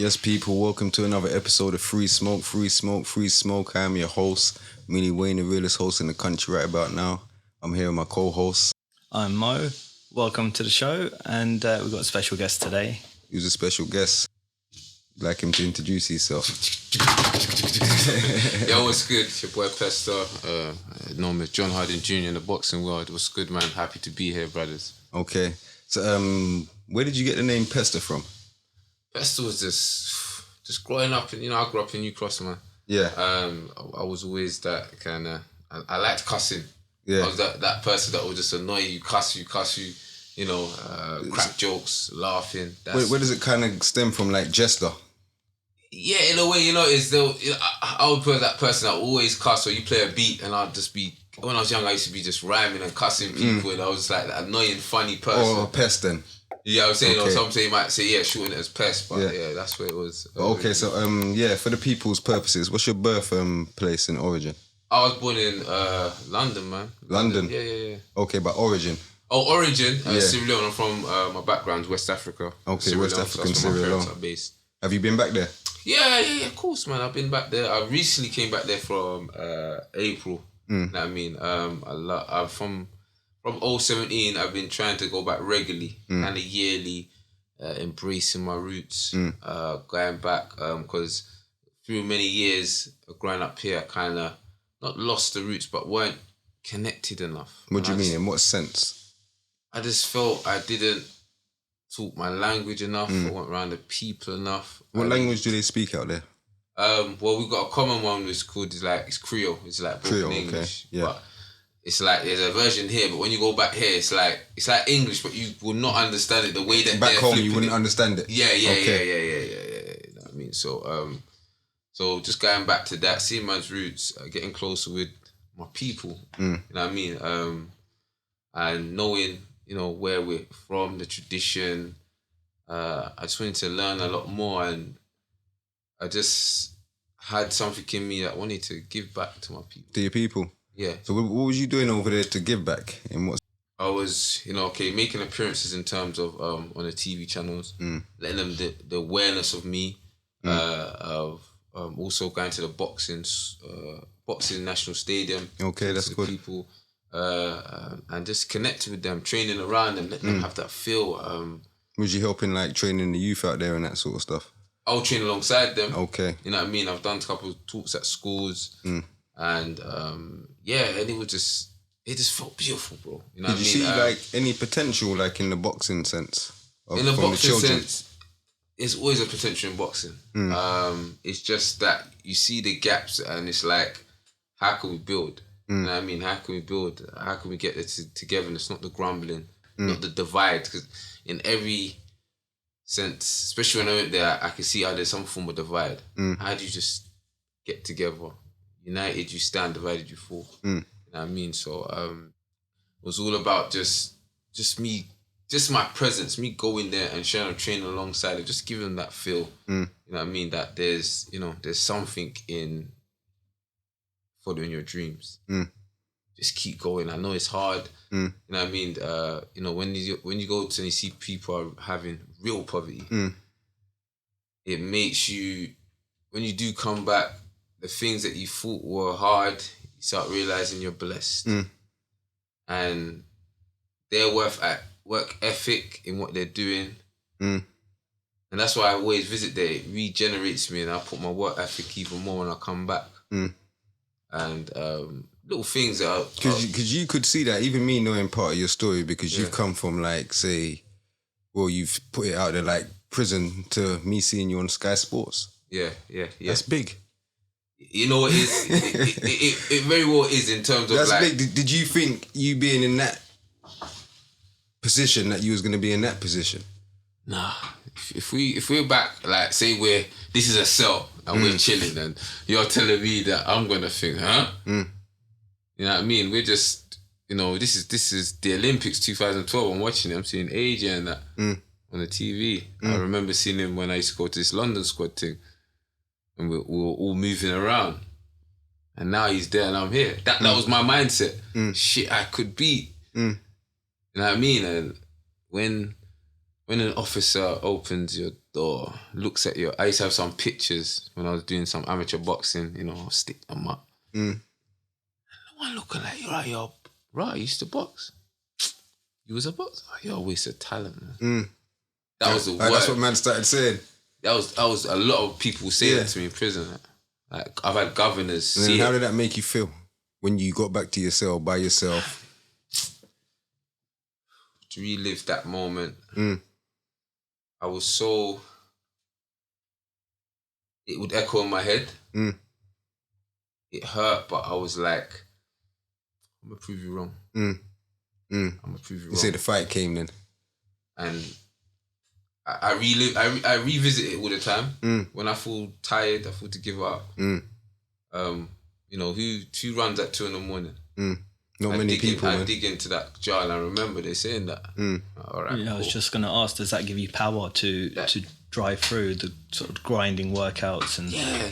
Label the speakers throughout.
Speaker 1: Yes, people, welcome to another episode of 3Smoke, 3Smoke, 3Smoke. I am your host, Meanie Wayne, the realest host in the country right about now. I'm here with my co-host.
Speaker 2: I'm Mo. Welcome to the show, and we've got a special guest today.
Speaker 1: Who's a special guest? I'd like him to introduce himself.
Speaker 3: Yo, what's good? It's your boy Pester. Known as John Harding Jr. in the boxing world. What's good, man? Happy to be here, brothers.
Speaker 1: Okay. So, where did you get the name Pester from?
Speaker 3: Pester was just growing up, and I grew up in New Cross, man.
Speaker 1: Yeah.
Speaker 3: I was always that kind of. I liked cussing.
Speaker 1: Yeah.
Speaker 3: I was that person that would just annoy you, cuss you. Crack jokes, laughing.
Speaker 1: Where does it kind of stem from, like jester?
Speaker 3: Yeah, in a way, I would put that person that always cuss, or you play a beat, and I'd just be. When I was young, I used to be just rhyming and cussing people, and I was like that annoying, funny person.
Speaker 1: Or pest then.
Speaker 3: Yeah, I was saying,
Speaker 1: okay.
Speaker 3: Or some say might say, yeah, shooting it as pest, but yeah that's where it was.
Speaker 1: Okay, so for the people's purposes, what's your birth place and origin?
Speaker 3: I was born in London, man.
Speaker 1: London?
Speaker 3: Yeah.
Speaker 1: Okay, but origin?
Speaker 3: Oh, origin? Sierra Leone. I'm from, my background's West Africa.
Speaker 1: Okay,
Speaker 3: Sierra
Speaker 1: West
Speaker 3: Leone,
Speaker 1: African,
Speaker 3: that's where my
Speaker 1: Sierra
Speaker 3: parents
Speaker 1: Leone.
Speaker 3: are based.
Speaker 1: Have you been back there?
Speaker 3: Yeah, of course, man. I've been back there. I recently came back there from April. You know what I mean? I'm from 2017, I've been trying to go back regularly, kind of yearly, embracing my roots, going back, because through many years of growing up here, I kind of not lost the roots, but weren't connected enough.
Speaker 1: What do you mean? In what sense?
Speaker 3: I just felt I didn't talk my language enough. I weren't around the people enough.
Speaker 1: What language do they speak out there?
Speaker 3: Well, we've got a common one which it's Creole. It's like broken
Speaker 1: Creole,
Speaker 3: English.
Speaker 1: okay. Yeah.
Speaker 3: But it's like there's a version here, but when you go back here, it's like English, but you will not understand it the way that
Speaker 1: back
Speaker 3: they're
Speaker 1: home you wouldn't understand it.
Speaker 3: Yeah.
Speaker 1: Okay.
Speaker 3: You know what I mean? So just going back to that, seeing man's roots, getting closer with my people. You know what I mean? And knowing, where we're from, the tradition. I just wanted to learn a lot more, and I just had something in me that wanted to give back to my people.
Speaker 1: To your people?
Speaker 3: Yeah.
Speaker 1: So what was you doing over there to give back? In what?
Speaker 3: I was, making appearances in terms of on the TV channels, letting them the awareness of me, of also going to the boxing national stadium.
Speaker 1: Okay, that's good.
Speaker 3: People, and just connecting with them, training around them, letting them have that feel.
Speaker 1: Was you helping like training the youth out there and that sort of stuff?
Speaker 3: I'll train alongside them.
Speaker 1: Okay.
Speaker 3: You know what I mean? I've done a couple of talks at schools, and and it just felt beautiful, bro. You know
Speaker 1: Did you see like any potential like in the boxing sense?
Speaker 3: In the boxing sense, it's always a potential in boxing. It's just that you see the gaps, and it's like, how can we build? You know what I mean? How can we build? How can we get it togetherness? Not the grumbling, not the divide. Because in every sense, especially when I went there, I could see how there's some form of divide. How do you just get together? United you stand, divided you fall. You know what I mean? So it was all about just me, just my presence, me going there and sharing a training alongside it, just giving them that feel. You know what I mean? That there's something in following your dreams. Just keep going. I know it's hard. You know what I mean? When you go to and you see people are having real poverty, it makes you, when you do come back, the things that you thought were hard, you start realizing you're blessed. And their work ethic in what they're doing. And that's why I always visit there. It regenerates me, and I put my work ethic even more when I come back. And little things that are...
Speaker 1: Because you could see that, even me knowing part of your story, because you've come from like, say, well, you've put it out there like prison to me seeing you on Sky Sports.
Speaker 3: Yeah.
Speaker 1: That's big.
Speaker 3: You know what it is? it very well is in terms of
Speaker 1: that's
Speaker 3: like...
Speaker 1: big. Did you think you being in that position that you was going to be in that position?
Speaker 3: Nah. If we're back, like say this is a cell and we're chilling, and you're telling me that I'm gonna think, huh? You know what I mean? We're just, this is the Olympics 2012. I'm watching it. I'm seeing AJ and that on the TV. I remember seeing him when I used to go to this London squad thing, and we were all moving around. And now he's there and I'm here. That was my mindset. Shit, I could beat. You know what I mean? And when when an officer opens your door, looks at I used to have some pictures when I was doing some amateur boxing, you know, I'll stick them up. No one looking like you, right? You're right. You used to box. You was a boxer. You're a waste of talent, man. That was the word.
Speaker 1: That's what man started saying.
Speaker 3: That was a lot of people say that to me in prison. Like I've had governors.
Speaker 1: And how did that make you feel when you got back to your cell by yourself?
Speaker 3: To relive that moment, I was so. It would echo in my head. It hurt, but I was like, I'm gonna prove you wrong. I'm gonna prove you wrong.
Speaker 1: You say the fight came then,
Speaker 3: and I revisit it all the time. When I feel tired, I feel to give up. You know, who runs at 2 a.m?
Speaker 1: Not many people.
Speaker 3: I dig into that jar and I remember they saying that. All right.
Speaker 2: Yeah, cool. I was just gonna ask, does that give you power to drive through the sort of grinding workouts and?
Speaker 3: Yeah,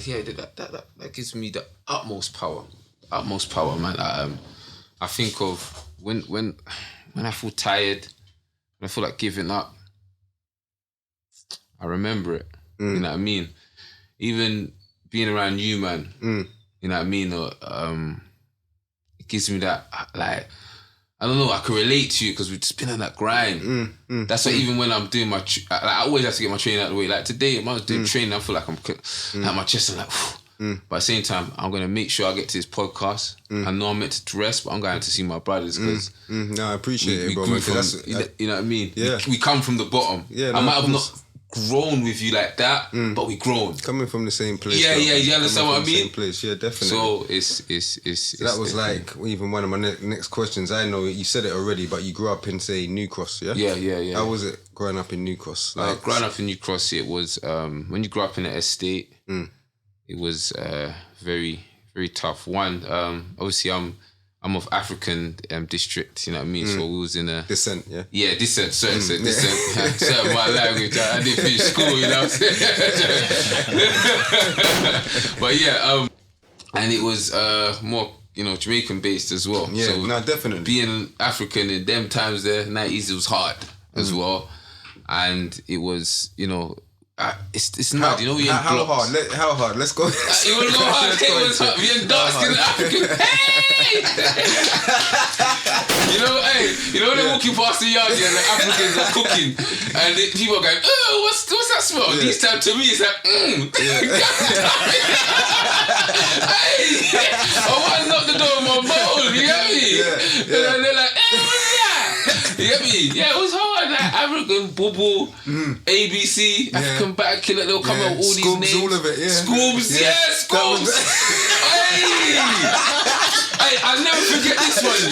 Speaker 3: that gives me the utmost power. Utmost power, man. I think of when I feel tired, when I feel like giving up, I remember it. You know what I mean? Even being around you, man, you know what I mean? Or, it gives me that, like, I don't know, I can relate to you because we've just been on that grind. That's why even when I'm doing my, I always have to get my training out of the way. Like today, when I was doing training, I feel like I'm like my chest is like, but at the same time, I'm going to make sure I get to this podcast. I know I'm meant to rest, but I'm going to see my brothers because
Speaker 1: no, I appreciate it, bro.
Speaker 3: You know what I mean?
Speaker 1: Yeah.
Speaker 3: We come from the bottom.
Speaker 1: Yeah,
Speaker 3: I might have not grown with you like that, but we grown.
Speaker 1: Coming from the same place.
Speaker 3: Yeah, you understand what I mean?
Speaker 1: Same place, yeah, definitely.
Speaker 3: So it's
Speaker 1: that was like even one of my next questions. I know you said it already, but you grew up in, say, New Cross, yeah?
Speaker 3: Yeah.
Speaker 1: How was it growing up in New Cross? Like,
Speaker 3: growing up in New Cross, it was when you grew up in an estate, it was very, very tough. One, obviously I'm of African district, you know what I mean? So we was in a...
Speaker 1: Descent, yeah?
Speaker 3: Yeah, descent, certain descent. Certain my language. I didn't finish school, you know what I'm saying? But yeah, and it was more, you know, Jamaican based as well.
Speaker 1: Yeah,
Speaker 3: so
Speaker 1: no, definitely.
Speaker 3: Being African in them times there, 90s, it was hard as well. And it was, you know... it's mad, you know.
Speaker 1: How hard? Let's go.
Speaker 3: You want to go hard? It was hard. We're dark skin African. Hey! you know they're walking past the yard and the Africans are cooking, and people are going, "Oh, what's that smell?" Yeah. This time to me, it's like, Hey! I want to knock the door of my bowl. You get me? Yeah. And they're like, "Hey, what's that?" You get me? Yeah, it was hard. Like African bubble, ABC, African back killer. They'll come out with all
Speaker 1: Scoobs,
Speaker 3: these names.
Speaker 1: all of it. Yeah.
Speaker 3: Scoobs, Scoobs. Hey, I'll never forget this one.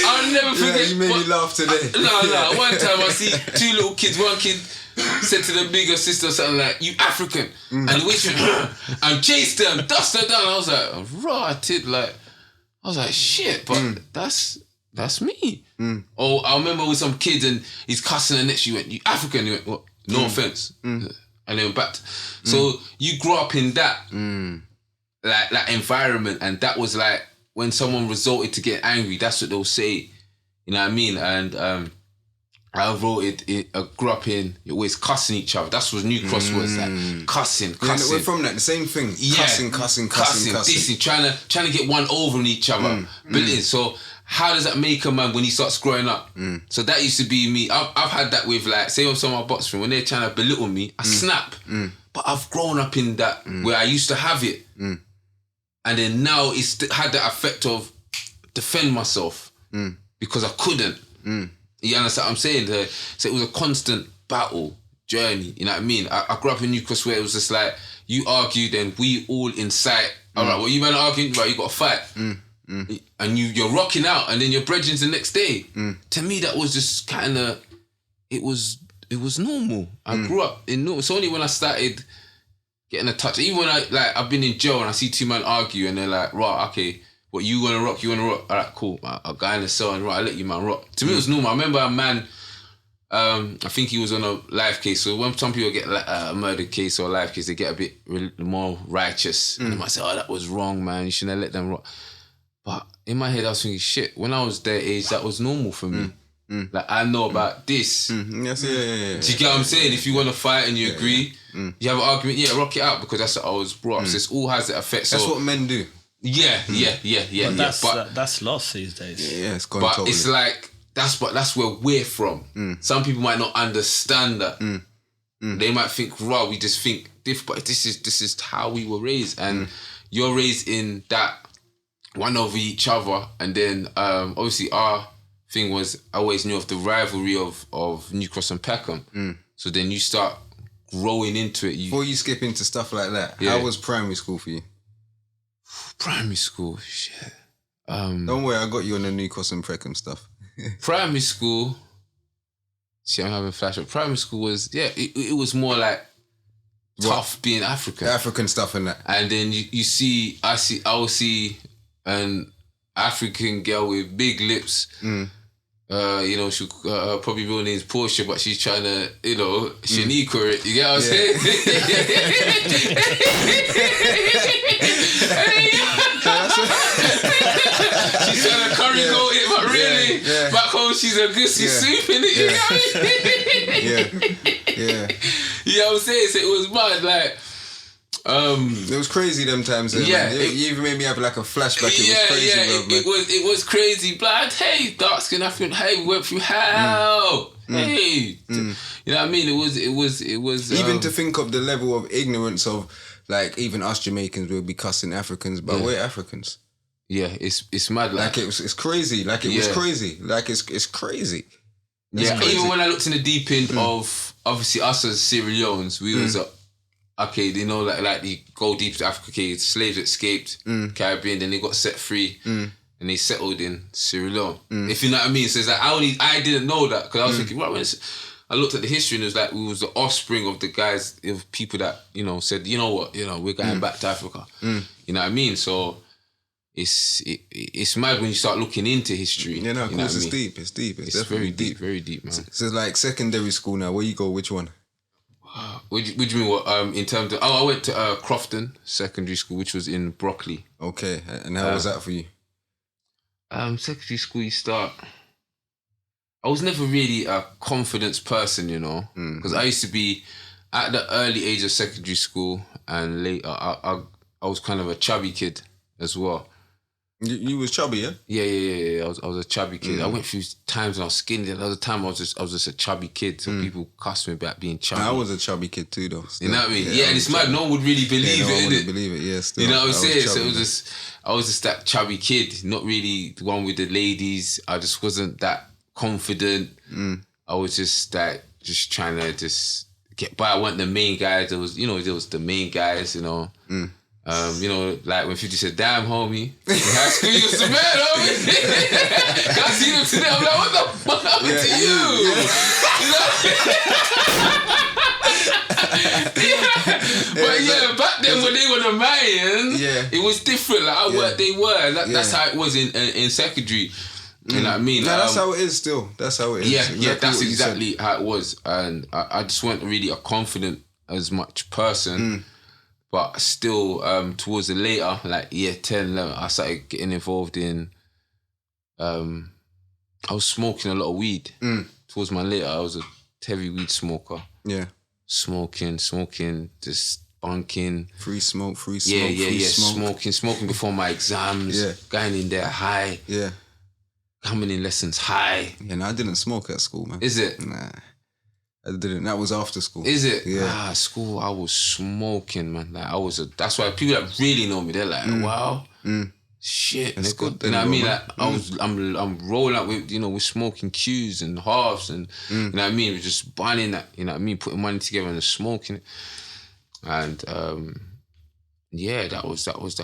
Speaker 3: I'll never forget.
Speaker 1: Yeah, you made me laugh today.
Speaker 3: No. One time I see 2 little kids. One kid said to the bigger sister something like, "You African," and the waitress and chased them, dust her down. I was like, rotted. Like, I was like, shit, but that's me. Or I remember with some kids and he's cussing and next she went, "You African?" He went, "What? No offense." And then back. So you grew up in that like that environment, and that was like when someone resorted to get angry, that's what they'll say. You know what I mean? And I grew up in always cussing each other. That's what New Cross was, like cussing.
Speaker 1: Yeah, we're from that, the same thing. Cussing.
Speaker 3: Dissing, trying to get one over on each other. So how does that make a man when he starts growing up? So that used to be me. I've had that with, like, say on some of my box friends, when they're trying to belittle me, I snap. But I've grown up in that where I used to have it. And then now it's had that effect of defend myself because I couldn't. You understand what I'm saying? So it was a constant battle journey, you know what I mean? I grew up in New Cross where it was just like, you argue, then we all incite. All right, well, you man arguing, right, you got to fight. And you're rocking out, and then your brethren's the next day. To me, that was just kind of, it was normal. I grew up in normal. It's only when I started getting a touch, even when I've been in jail and I see 2 men argue and they're like, right, okay, what, you wanna rock? All right, cool. A guy in the cell, and right, I'll let you man rock. To me, it was normal. I remember a man, I think he was on a live case. So when some people get a murder case or a live case, they get a bit more righteous. And they might say, oh, that was wrong, man. You shouldn't have let them rock. But in my head, I was thinking, shit, when I was their age, that was normal for me. Like, I know about this.
Speaker 1: Yes, yeah.
Speaker 3: Do you get what I'm saying? If you want to fight and you agree, you have an argument, rock it out, because that's what I was brought up. So it all has the effect.
Speaker 1: That's what men do.
Speaker 3: Yeah.
Speaker 2: But that's lost these days.
Speaker 1: Yeah, it's gone
Speaker 3: But
Speaker 1: totally.
Speaker 3: it's like, that's where we're from. Some people might not understand that. They might think, raw, we just think different, but this is how we were raised. And you're raised in that one over each other. And then obviously our thing was, I always knew of the rivalry of New Cross and Peckham. So then you start growing into it.
Speaker 1: Before you skip into stuff like that, how was primary school for you?
Speaker 3: Primary school, shit.
Speaker 1: Don't worry, I got you on the New Cross and Peckham stuff.
Speaker 3: Primary school, see, I'm having flashback. Primary school was, it was more like tough being African.
Speaker 1: African stuff and that.
Speaker 3: And then I will see an African girl with big lips. She probably real name's Portia, but she's trying to, Shaniqua it. You get what I'm saying? She's trying to curry goat it, but really, back home she's a goosey soup in it. You know what I mean? You know what I'm saying? So it was mad, like.
Speaker 1: It was crazy them times. You even made me have like a flashback. It was crazy, bro.
Speaker 3: It was crazy. Blood, hey, dark skin African. Hey, we went through hell. Hey, you know what I mean? It was.
Speaker 1: Even to think of the level of ignorance of, like, even us Jamaicans will be cussing Africans, but we're Africans.
Speaker 3: Yeah, it's mad.
Speaker 1: Like it's crazy. Like it was crazy. Like it's crazy.
Speaker 3: Even when I looked in the deep end of obviously us as Sierra Leoneans, we was okay, like the go deep to Africa, okay, slaves escaped Caribbean, then they got set free and they settled in Sierra Leone. If you know what I mean. So it's like I didn't know that, because I was thinking, right, when I looked at the history and it was like we was the offspring of the guys, of people that, said, you know what, we're going back to Africa. You know what I mean? So it's mad when you start looking into history.
Speaker 1: Yeah, no, of course, it's deep. It's deep. It's definitely
Speaker 3: very deep, man.
Speaker 1: So it's like secondary school now. Where you go? Which one?
Speaker 3: What do you mean? What in terms of? I went to Crofton Secondary School, which was in Brockley.
Speaker 1: Okay, and how was that for you?
Speaker 3: Secondary school, you start. I was never really a confidence person, because I used to be at the early age of secondary school, and later I was kind of a chubby kid as well.
Speaker 1: You was chubby, yeah?
Speaker 3: Yeah. I was a chubby kid. I went through times when I was skinny. There was a time I was just a chubby kid. So people cussed me about being chubby.
Speaker 1: I was a chubby kid too, though. Still.
Speaker 3: You know what I mean? Yeah, and it's mad. No one would really believe
Speaker 1: no one
Speaker 3: it,
Speaker 1: would believe it. Yeah, still.
Speaker 3: You know what I'm saying? So I was just that chubby kid, not really the one with the ladies. I just wasn't that confident. I was just trying to just get by. I wasn't the main guys. There was the main guys. Like when 50 said, "Damn, homie, in high school you was the man, homie." I see them today. I'm like, what the fuck happened to you? But back then when they were the man, it was different. Like what they were. That's how it was in secondary. You know what I mean?
Speaker 1: No, that's how it is still. That's how it is.
Speaker 3: Yeah, that's exactly how it was. And I just wasn't really a confident as much person. But still, towards the later, like year 10, 11, I started getting involved in... I was smoking a lot of weed. Towards my later, I was a heavy weed smoker. Yeah. Smoking, just bunking.
Speaker 1: Free smoke.
Speaker 3: Yeah. Smoking before my exams. Yeah. Going in there high. Yeah. Coming in lessons high.
Speaker 1: Yeah, no, I didn't smoke at school, man.
Speaker 3: Is it?
Speaker 1: Nah. I didn't. That was after school.
Speaker 3: Is it?
Speaker 1: Yeah.
Speaker 3: School, I was smoking, man. Like that's why people that really know me, they're like, wow, shit.
Speaker 1: That's good.
Speaker 3: You know what I mean? Like I'm rolling up with, with smoking Qs and halves and you know what I mean? We're just buying that, you know what I mean? Putting money together and just smoking it. And that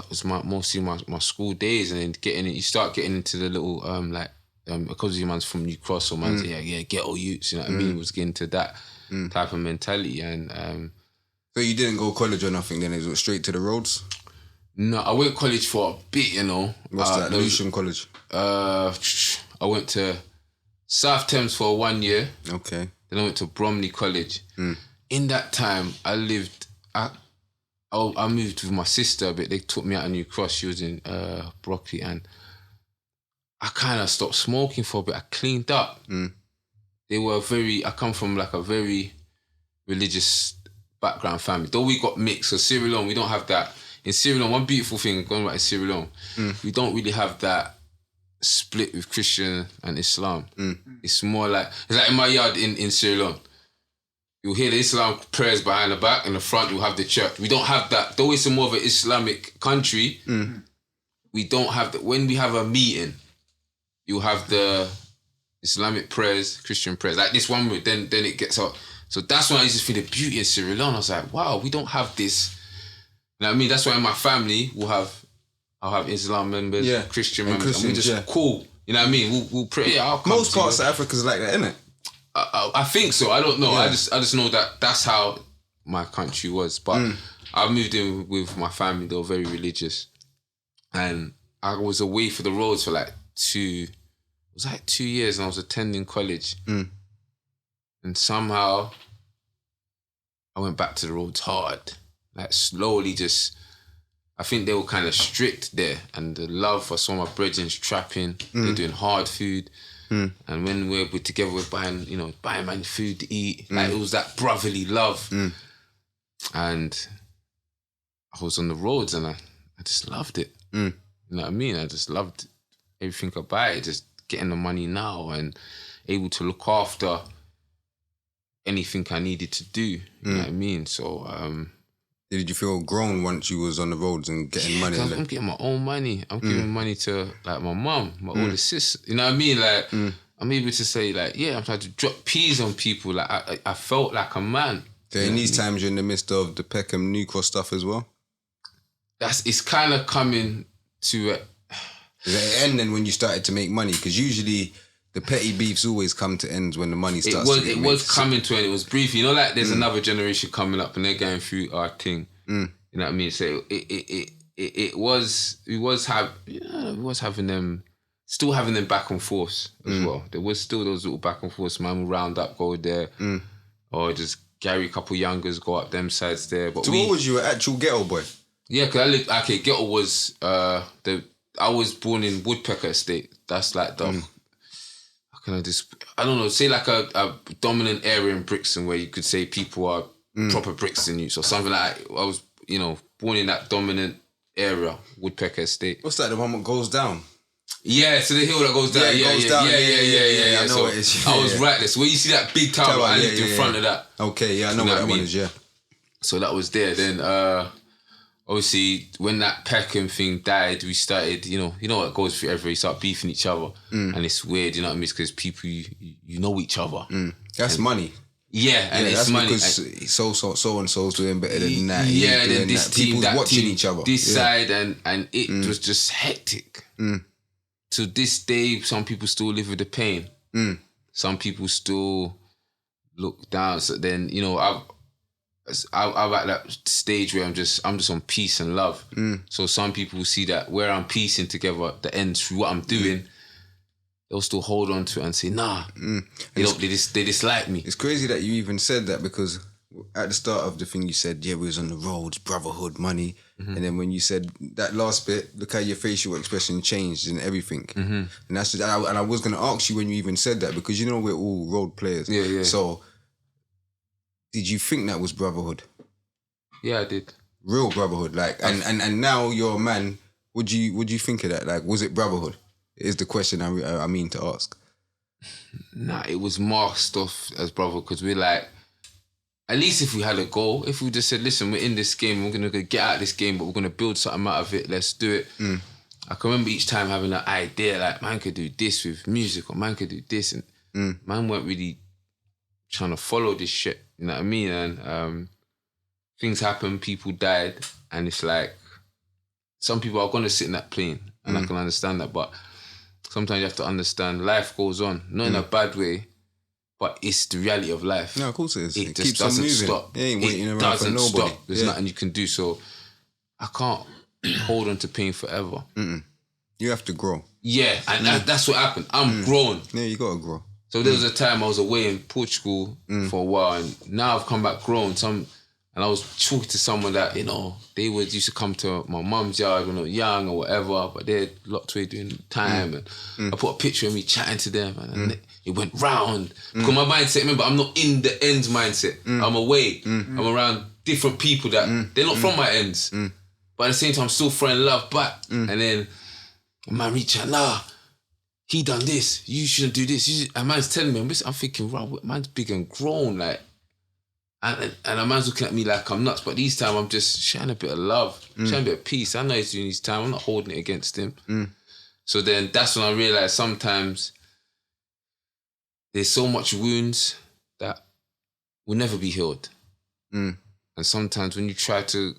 Speaker 3: was mostly my school days. And then you start getting into the little because your man's from New Cross or man's ghetto youths, you know what I mean? It was getting to that type of mentality. And
Speaker 1: so you didn't go college or nothing then? It was straight to the roads?
Speaker 3: No, I went college for a bit,
Speaker 1: What's that? Lewisham College? I
Speaker 3: went to South Thames for 1 year.
Speaker 1: Okay.
Speaker 3: Then I went to Bromley College. In that time, I moved with my sister a bit. They took me out of New Cross. She was in Brockley, and I kind of stopped smoking for a bit. I cleaned up. I come from like a very religious background family. Though we got mixed, so Sierra Leone, we don't have that. In Sierra Leone, one beautiful thing going back to Sierra Leone, we don't really have that split with Christian and Islam. It's more like, it's like in my yard in Sierra Leone. You'll hear the Islam prayers behind the back, and the front you'll have the church. We don't have that. Though it's more of an Islamic country, we don't have that. When we have a meeting, you'll have the Islamic prayers, Christian prayers. Like this one, then it gets out. So that's when I used to feel the beauty in Sierra Leone. I was like, wow, we don't have this. You know what I mean? That's why in my family, I'll have Islam members, Christian members, and we're just cool. You know what I mean? We'll pray. Yeah, I'll come.
Speaker 1: Most parts of Africa's like that, isn't it?
Speaker 3: I think so. I don't know. Yeah. I just know that that's how my country was. But I moved in with my family. They were very religious, and I was away for the roads for like 2 years, and I was attending college. And somehow I went back to the roads hard, like slowly. Just I think they were kind of strict there, and the love for some of my brethren's trapping. They're doing hard food. And when we're together, we're buying man food to eat. Like it was that brotherly love. And I was on the roads and I just loved it. You know what I mean? I just loved everything about it. Just getting the money now and able to look after anything I needed to do. You know what I mean? So
Speaker 1: did you feel grown once you was on the roads and getting money?
Speaker 3: I'm getting my own money. I'm giving money to like my mum, my older sister. You know what I mean? Like I'm able to say like, yeah, I'm trying to drop peas on people. Like I felt like a man.
Speaker 1: So in these times, you're in the midst of the Peckham New Cross stuff as well.
Speaker 3: It's kind of coming to.
Speaker 1: Is it ending when you started to make money? Because usually the petty beefs always come to ends when the money starts. It
Speaker 3: was coming to end. It was brief. You know, like there's another generation coming up and they're going through our thing. You know what I mean? So we was having them, still having them back and forth as well. There was still those little back and forth. Man will round up, go there, or just Gary, a couple youngers go up them sides there. But
Speaker 1: so what was you, an actual ghetto boy?
Speaker 3: Yeah, because ghetto was I was born in Woodpecker Estate. That's like the how can I don't know, say like a dominant area in Brixton where you could say people are proper Brixton youths or something like that. I was, born in that dominant area, Woodpecker Estate.
Speaker 1: What's that, the one that goes down?
Speaker 3: Yeah, so the hill that goes down. Yeah,
Speaker 1: I know what it is.
Speaker 3: I was right there. So when you see that big tower, I lived in front of that.
Speaker 1: Okay, yeah, I know what that one is, yeah.
Speaker 3: So that was there. Then obviously when that Peckham thing died, we started, you know what goes through everywhere, you start beefing each other. And it's weird, you know what I mean? It's because people, you know each other.
Speaker 1: That's money.
Speaker 3: Yeah, and it's
Speaker 1: that's
Speaker 3: money.
Speaker 1: Because so and so's doing better than that.
Speaker 3: Yeah, and then this
Speaker 1: that.
Speaker 3: team,
Speaker 1: People's
Speaker 3: that
Speaker 1: watching
Speaker 3: team,
Speaker 1: each other.
Speaker 3: This side, and it was just hectic. To this day, some people still live with the pain. Some people still look down. So then, I'm at that stage where I'm just on peace and love. So some people see that where I'm piecing together the ends through what I'm doing, they'll still hold on to it and say, nah, they dislike me.
Speaker 1: It's crazy that you even said that, because at the start of the thing you said, yeah, we was on the roads, brotherhood, money. And then when you said that last bit, look how your facial expression changed and everything. And that's and I was going to ask you when you even said that, because we're all road players.
Speaker 3: Yeah.
Speaker 1: So did you think that was brotherhood?
Speaker 3: Yeah, I did.
Speaker 1: Real brotherhood, like, and now you're a man. Would you think of that? Like, was it brotherhood? Is the question I mean to ask.
Speaker 3: Nah, it was masked off as brotherhood, because we're like, at least if we had a goal, if we just said, listen, we're in this game, we're gonna get out of this game, but we're gonna build something out of it. Let's do it. I can remember each time having that idea, like, man could do this with music, or man could do this, and man weren't really trying to follow this shit. You know what I mean? And things happened, people died, and it's like, some people are gonna sit in that plane, and I can understand that, but sometimes you have to understand life goes on, not in a bad way, but it's the reality of life.
Speaker 1: No, of course it is.
Speaker 3: It just doesn't stop.
Speaker 1: It ain't waiting around for nobody.
Speaker 3: Stop. There's nothing you can do. So I can't hold on to pain forever.
Speaker 1: You have to grow.
Speaker 3: Yeah, and that's what happened. I'm grown.
Speaker 1: Yeah, you gotta grow.
Speaker 3: So there was a time I was away in Portugal for a while, and now I've come back grown. And I was talking to someone that, you know, they used to come to my mum's yard when I was young or whatever, but they're locked away doing time. And I put a picture of me chatting to them, and it went round. Because my mindset, remember, I'm not in the ends mindset. I'm away. I'm around different people that they're not from my ends. But at the same time, I'm still throwing love back. And then a man reach out, nah, he done this. You shouldn't do this. And man's telling me, I'm thinking, wow, man's big and grown, like. And a man's looking at me like I'm nuts, but this time I'm just sharing a bit of love, sharing a bit of peace. I know he's doing his time. I'm not holding it against him. So then that's when I realised sometimes there's so much wounds that will never be healed. And sometimes when you try to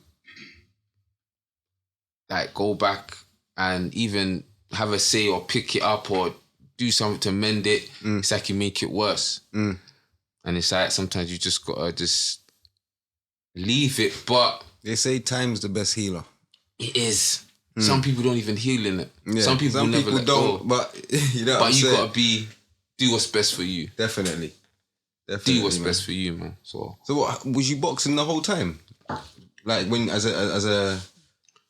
Speaker 3: like go back and even have a say or pick it up or do something to mend it, it's like you make it worse. And it's like sometimes you just gotta just leave it. But
Speaker 1: they say time's the best healer.
Speaker 3: It is. Some people don't even heal in it.
Speaker 1: Yeah.
Speaker 3: Some people never let
Speaker 1: don't.
Speaker 3: go.
Speaker 1: But you know,
Speaker 3: but you gotta do what's best for you.
Speaker 1: Definitely.
Speaker 3: Do what's best for you, man. So
Speaker 1: what was you boxing the whole time? Like when as a.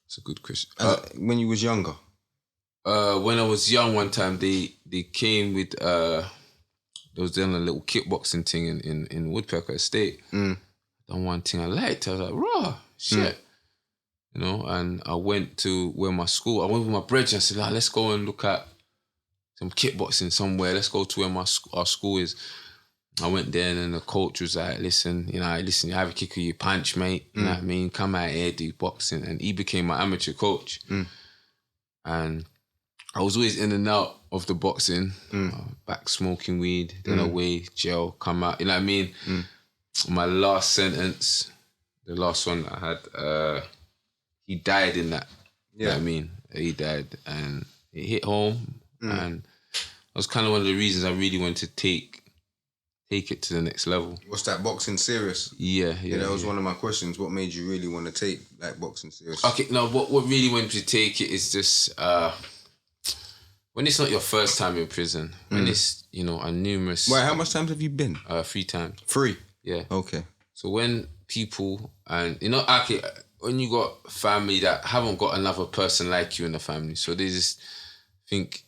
Speaker 3: It's a good question.
Speaker 1: When you was younger.
Speaker 3: When I was young, one time they came with. They was doing a little kickboxing thing in Woodpecker Estate. Done one thing I liked. I was like, raw, shit. You know, and I went to I went with my brethren. I said, let's go and look at some kickboxing somewhere. Let's go to where our school is. I went there and the coach was like, listen, you have a kick or you punch, mate. You know what I mean? Come out here, do boxing. And he became my amateur coach. And I was always in and out of the boxing, back smoking weed, then away, jail, come out. You know what I mean? My last sentence, the last one I had, he died in that. You know what I mean? He died and it hit home. And that was kind of one of the reasons I really wanted to take it to the next level.
Speaker 1: Was that boxing serious?
Speaker 3: Yeah.
Speaker 1: That was one of my questions. What made you really want to take like boxing serious?
Speaker 3: Okay, now what really wanted me to take it is just... when it's not your first time in prison, when it's, you know, a numerous...
Speaker 1: Wait, how much times have you been?
Speaker 3: 3 times.
Speaker 1: 3?
Speaker 3: Yeah.
Speaker 1: Okay.
Speaker 3: So when people, and, you know, okay, when you got family that haven't got another person like you in the family, so they just think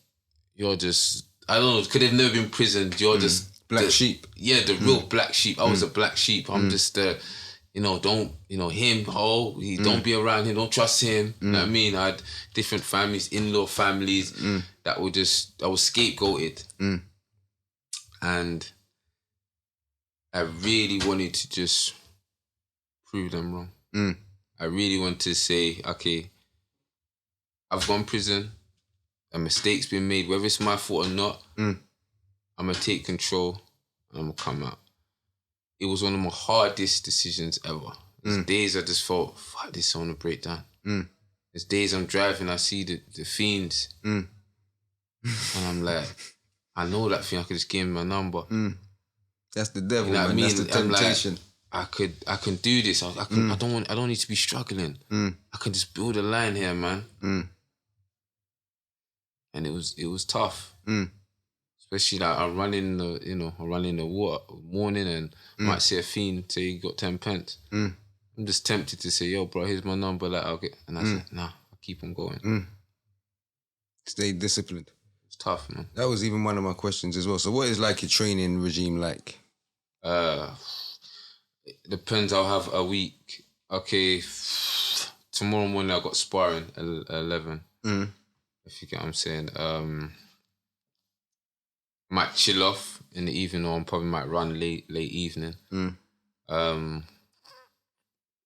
Speaker 3: you're just, I don't know, could have never been imprisoned, you're just...
Speaker 1: Black sheep.
Speaker 3: Yeah, the real black sheep. I was a black sheep. I'm just the... You know, don't, you know, don't be around him, don't trust him. You know what I mean? I had different families, in-law families that were I was scapegoated. And I really wanted to just prove them wrong. I really wanted to say, okay, I've gone prison, a mistake's been made, whether it's my fault or not, I'm going to take control and I'm going to come out. It was one of my hardest decisions ever. There's days I just thought, fuck this, I want to break down. There's days I'm driving, I see the fiends. And I'm like, I know that thing, I could just give him my number.
Speaker 1: That's the devil,
Speaker 3: you know
Speaker 1: man. That's the temptation.
Speaker 3: Like, I can do this. I don't need to be struggling. I can just build a line here, man. And it was tough. Especially like I run in the water morning and might see a fiend say you got 10 pence. I'm just tempted to say, yo, bro, here's my number. Like, I'll get, and I said, nah, I'll keep on going.
Speaker 1: Stay disciplined.
Speaker 3: It's tough, man.
Speaker 1: That was even one of my questions as well. So, what is like your training regime like?
Speaker 3: It depends. I'll have a week. Okay, tomorrow morning I got sparring at 11. If you get what I'm saying. Might chill off in the evening, or I probably might run late evening.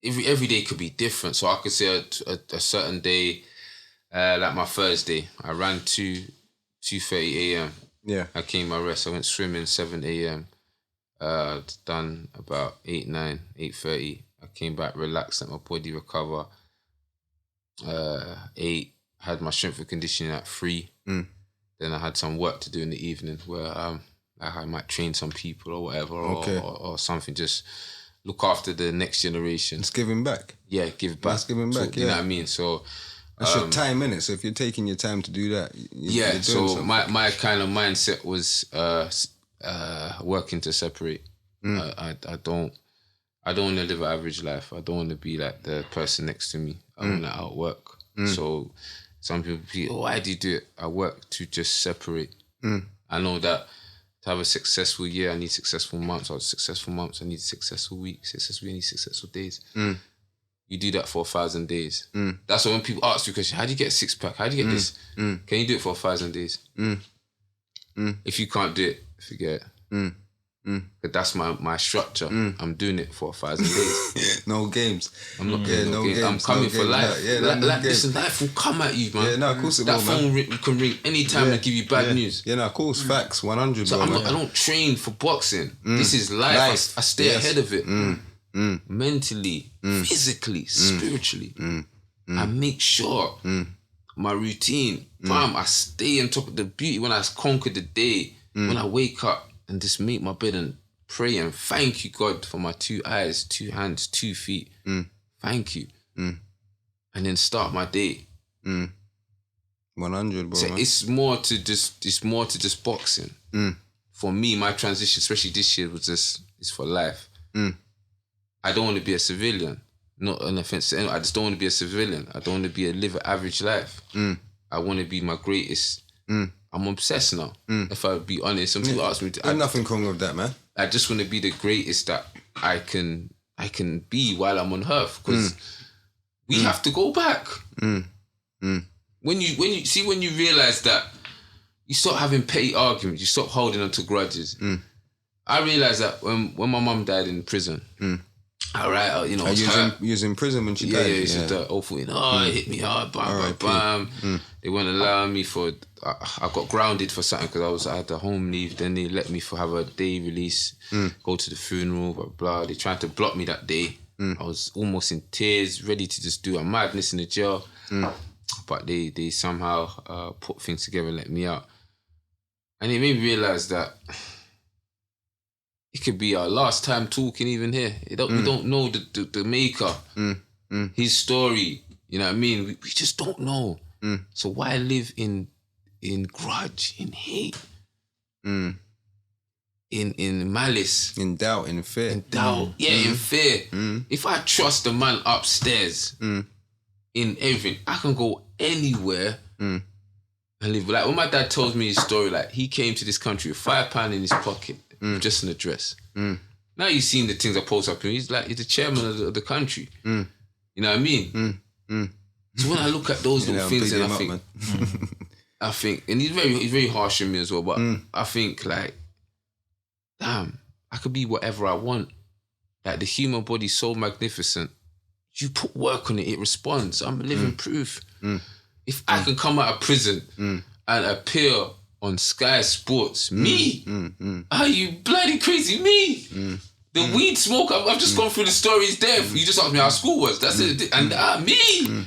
Speaker 3: Every day could be different. So I could say a certain day, like my Thursday, I ran 2:30 a.m.
Speaker 1: Yeah.
Speaker 3: I came my rest. I went swimming 7 a.m. Done about 8, 9, 8:30. I came back, relaxed, let my body recover. 8, had my strength and conditioning at 3. Then I had some work to do in the evening where like I might train some people or whatever, or something, just look after the next generation.
Speaker 1: It's giving back.
Speaker 3: Yeah, give back.
Speaker 1: It's giving back,
Speaker 3: You know what I mean? So
Speaker 1: that's your time, innit? So if you're taking your time to do that, you're doing something.
Speaker 3: my kind of mindset was working to separate. I I don't want to live an average life. I don't want to be like the person next to me. I want to outwork. So some people be, why do you do it? I work to just separate. I know that to have a successful year, I need successful months. Or successful months, I need successful weeks. Successful week, I need successful days. You do that for 1,000 days. That's why when people ask you questions, how do you get a six-pack? How do you get this? Can you do it for 1,000 days? If you can't do it, forget it. But that's my structure. I'm doing it for 1,000 days.
Speaker 1: No games.
Speaker 3: I'm not playing no games. I'm coming for life. Listen, life will come at you, man.
Speaker 1: Yeah, no, of course it will,
Speaker 3: man. That phone can ring anytime and give you bad news.
Speaker 1: Yeah, no, of course, facts, 100,
Speaker 3: so
Speaker 1: bro.
Speaker 3: I don't train for boxing. This is life. I stay ahead of it. Mentally, physically, spiritually. I make sure my routine, I stay on top of the beauty when I conquer the day, when I wake up and just make my bed and pray and thank you, God, for my 2 eyes, 2 hands, 2 feet. Thank you. And then start my day.
Speaker 1: 100, bro.
Speaker 3: So it's more to just boxing. For me, my transition, especially this year, is for life. I don't want to be a civilian. Not an offense to anyone. I just don't want to be a civilian. I don't want to live an average life. I want to be my greatest. I'm obsessed now. If I be honest, some people ask me to.
Speaker 1: There's nothing wrong with that, man.
Speaker 3: I just want to be the greatest that I can be while I'm on earth, because we have to go back. When you realize that, you stop having petty arguments, you stop holding on to grudges. I realized that when my mum died in prison. Alright, you
Speaker 1: was in prison when she died.
Speaker 3: Yeah, she died. It hit me hard, bam. They wouldn't allow me I got grounded for something because I had a home leave. Then they let me have a day release, go to the funeral, blah, blah. They tried to block me that day. I was almost in tears, ready to just do a madness in the jail. But they somehow put things together and let me out. And it made me realise that it could be our last time talking even here. We don't know the maker, his story. You know what I mean? We just don't know. So why live in grudge, in hate, in malice,
Speaker 1: in doubt, in fear,
Speaker 3: in fear. If I trust the man upstairs in everything, I can go anywhere and live. Like when my dad tells me his story, like he came to this country with £5 in his pocket. Just an address. Now you've seen the things I post up, and he's the chairman of the country. You know what I mean? So when I look at those little things, and I think, and he's very harsh on me as well. But I think like, damn, I could be whatever I want. Like the human body's so magnificent. You put work on it, it responds. I'm living proof. If I can come out of prison and appear on Sky Sports, me? Are you bloody crazy? Me? The weed smoke, I've just gone through the stories there. You just asked me how school was. That's it. And me?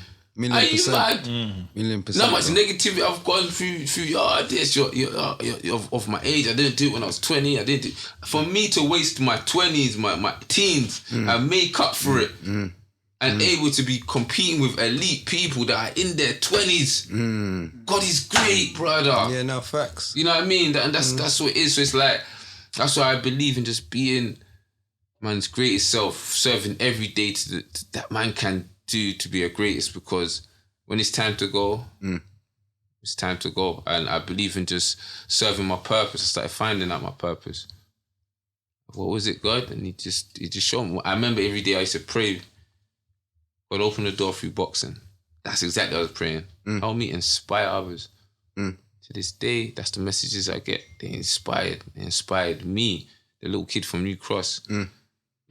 Speaker 3: Are you mad?
Speaker 1: $1,000,000%.
Speaker 3: How much negativity I've gone through of my age. I didn't do it when I was 20. I didn't do it. For me to waste my 20s, my teens, and make up for it, and able to be competing with elite people that are in their 20s. God is great, brother.
Speaker 1: Yeah, no, facts.
Speaker 3: You know what I mean? And that's what it is. So it's like, that's why I believe in just being man's greatest self, serving every day to that man can do to be a greatest, because when it's time to go, it's time to go. And I believe in just serving my purpose. I started finding out my purpose. What was it, God? And he just showed me. I remember every day I used to pray, God, open the door through boxing. That's exactly what I was praying. Help me inspire others. To this day, that's the messages I get. They inspired me, the little kid from New Cross. You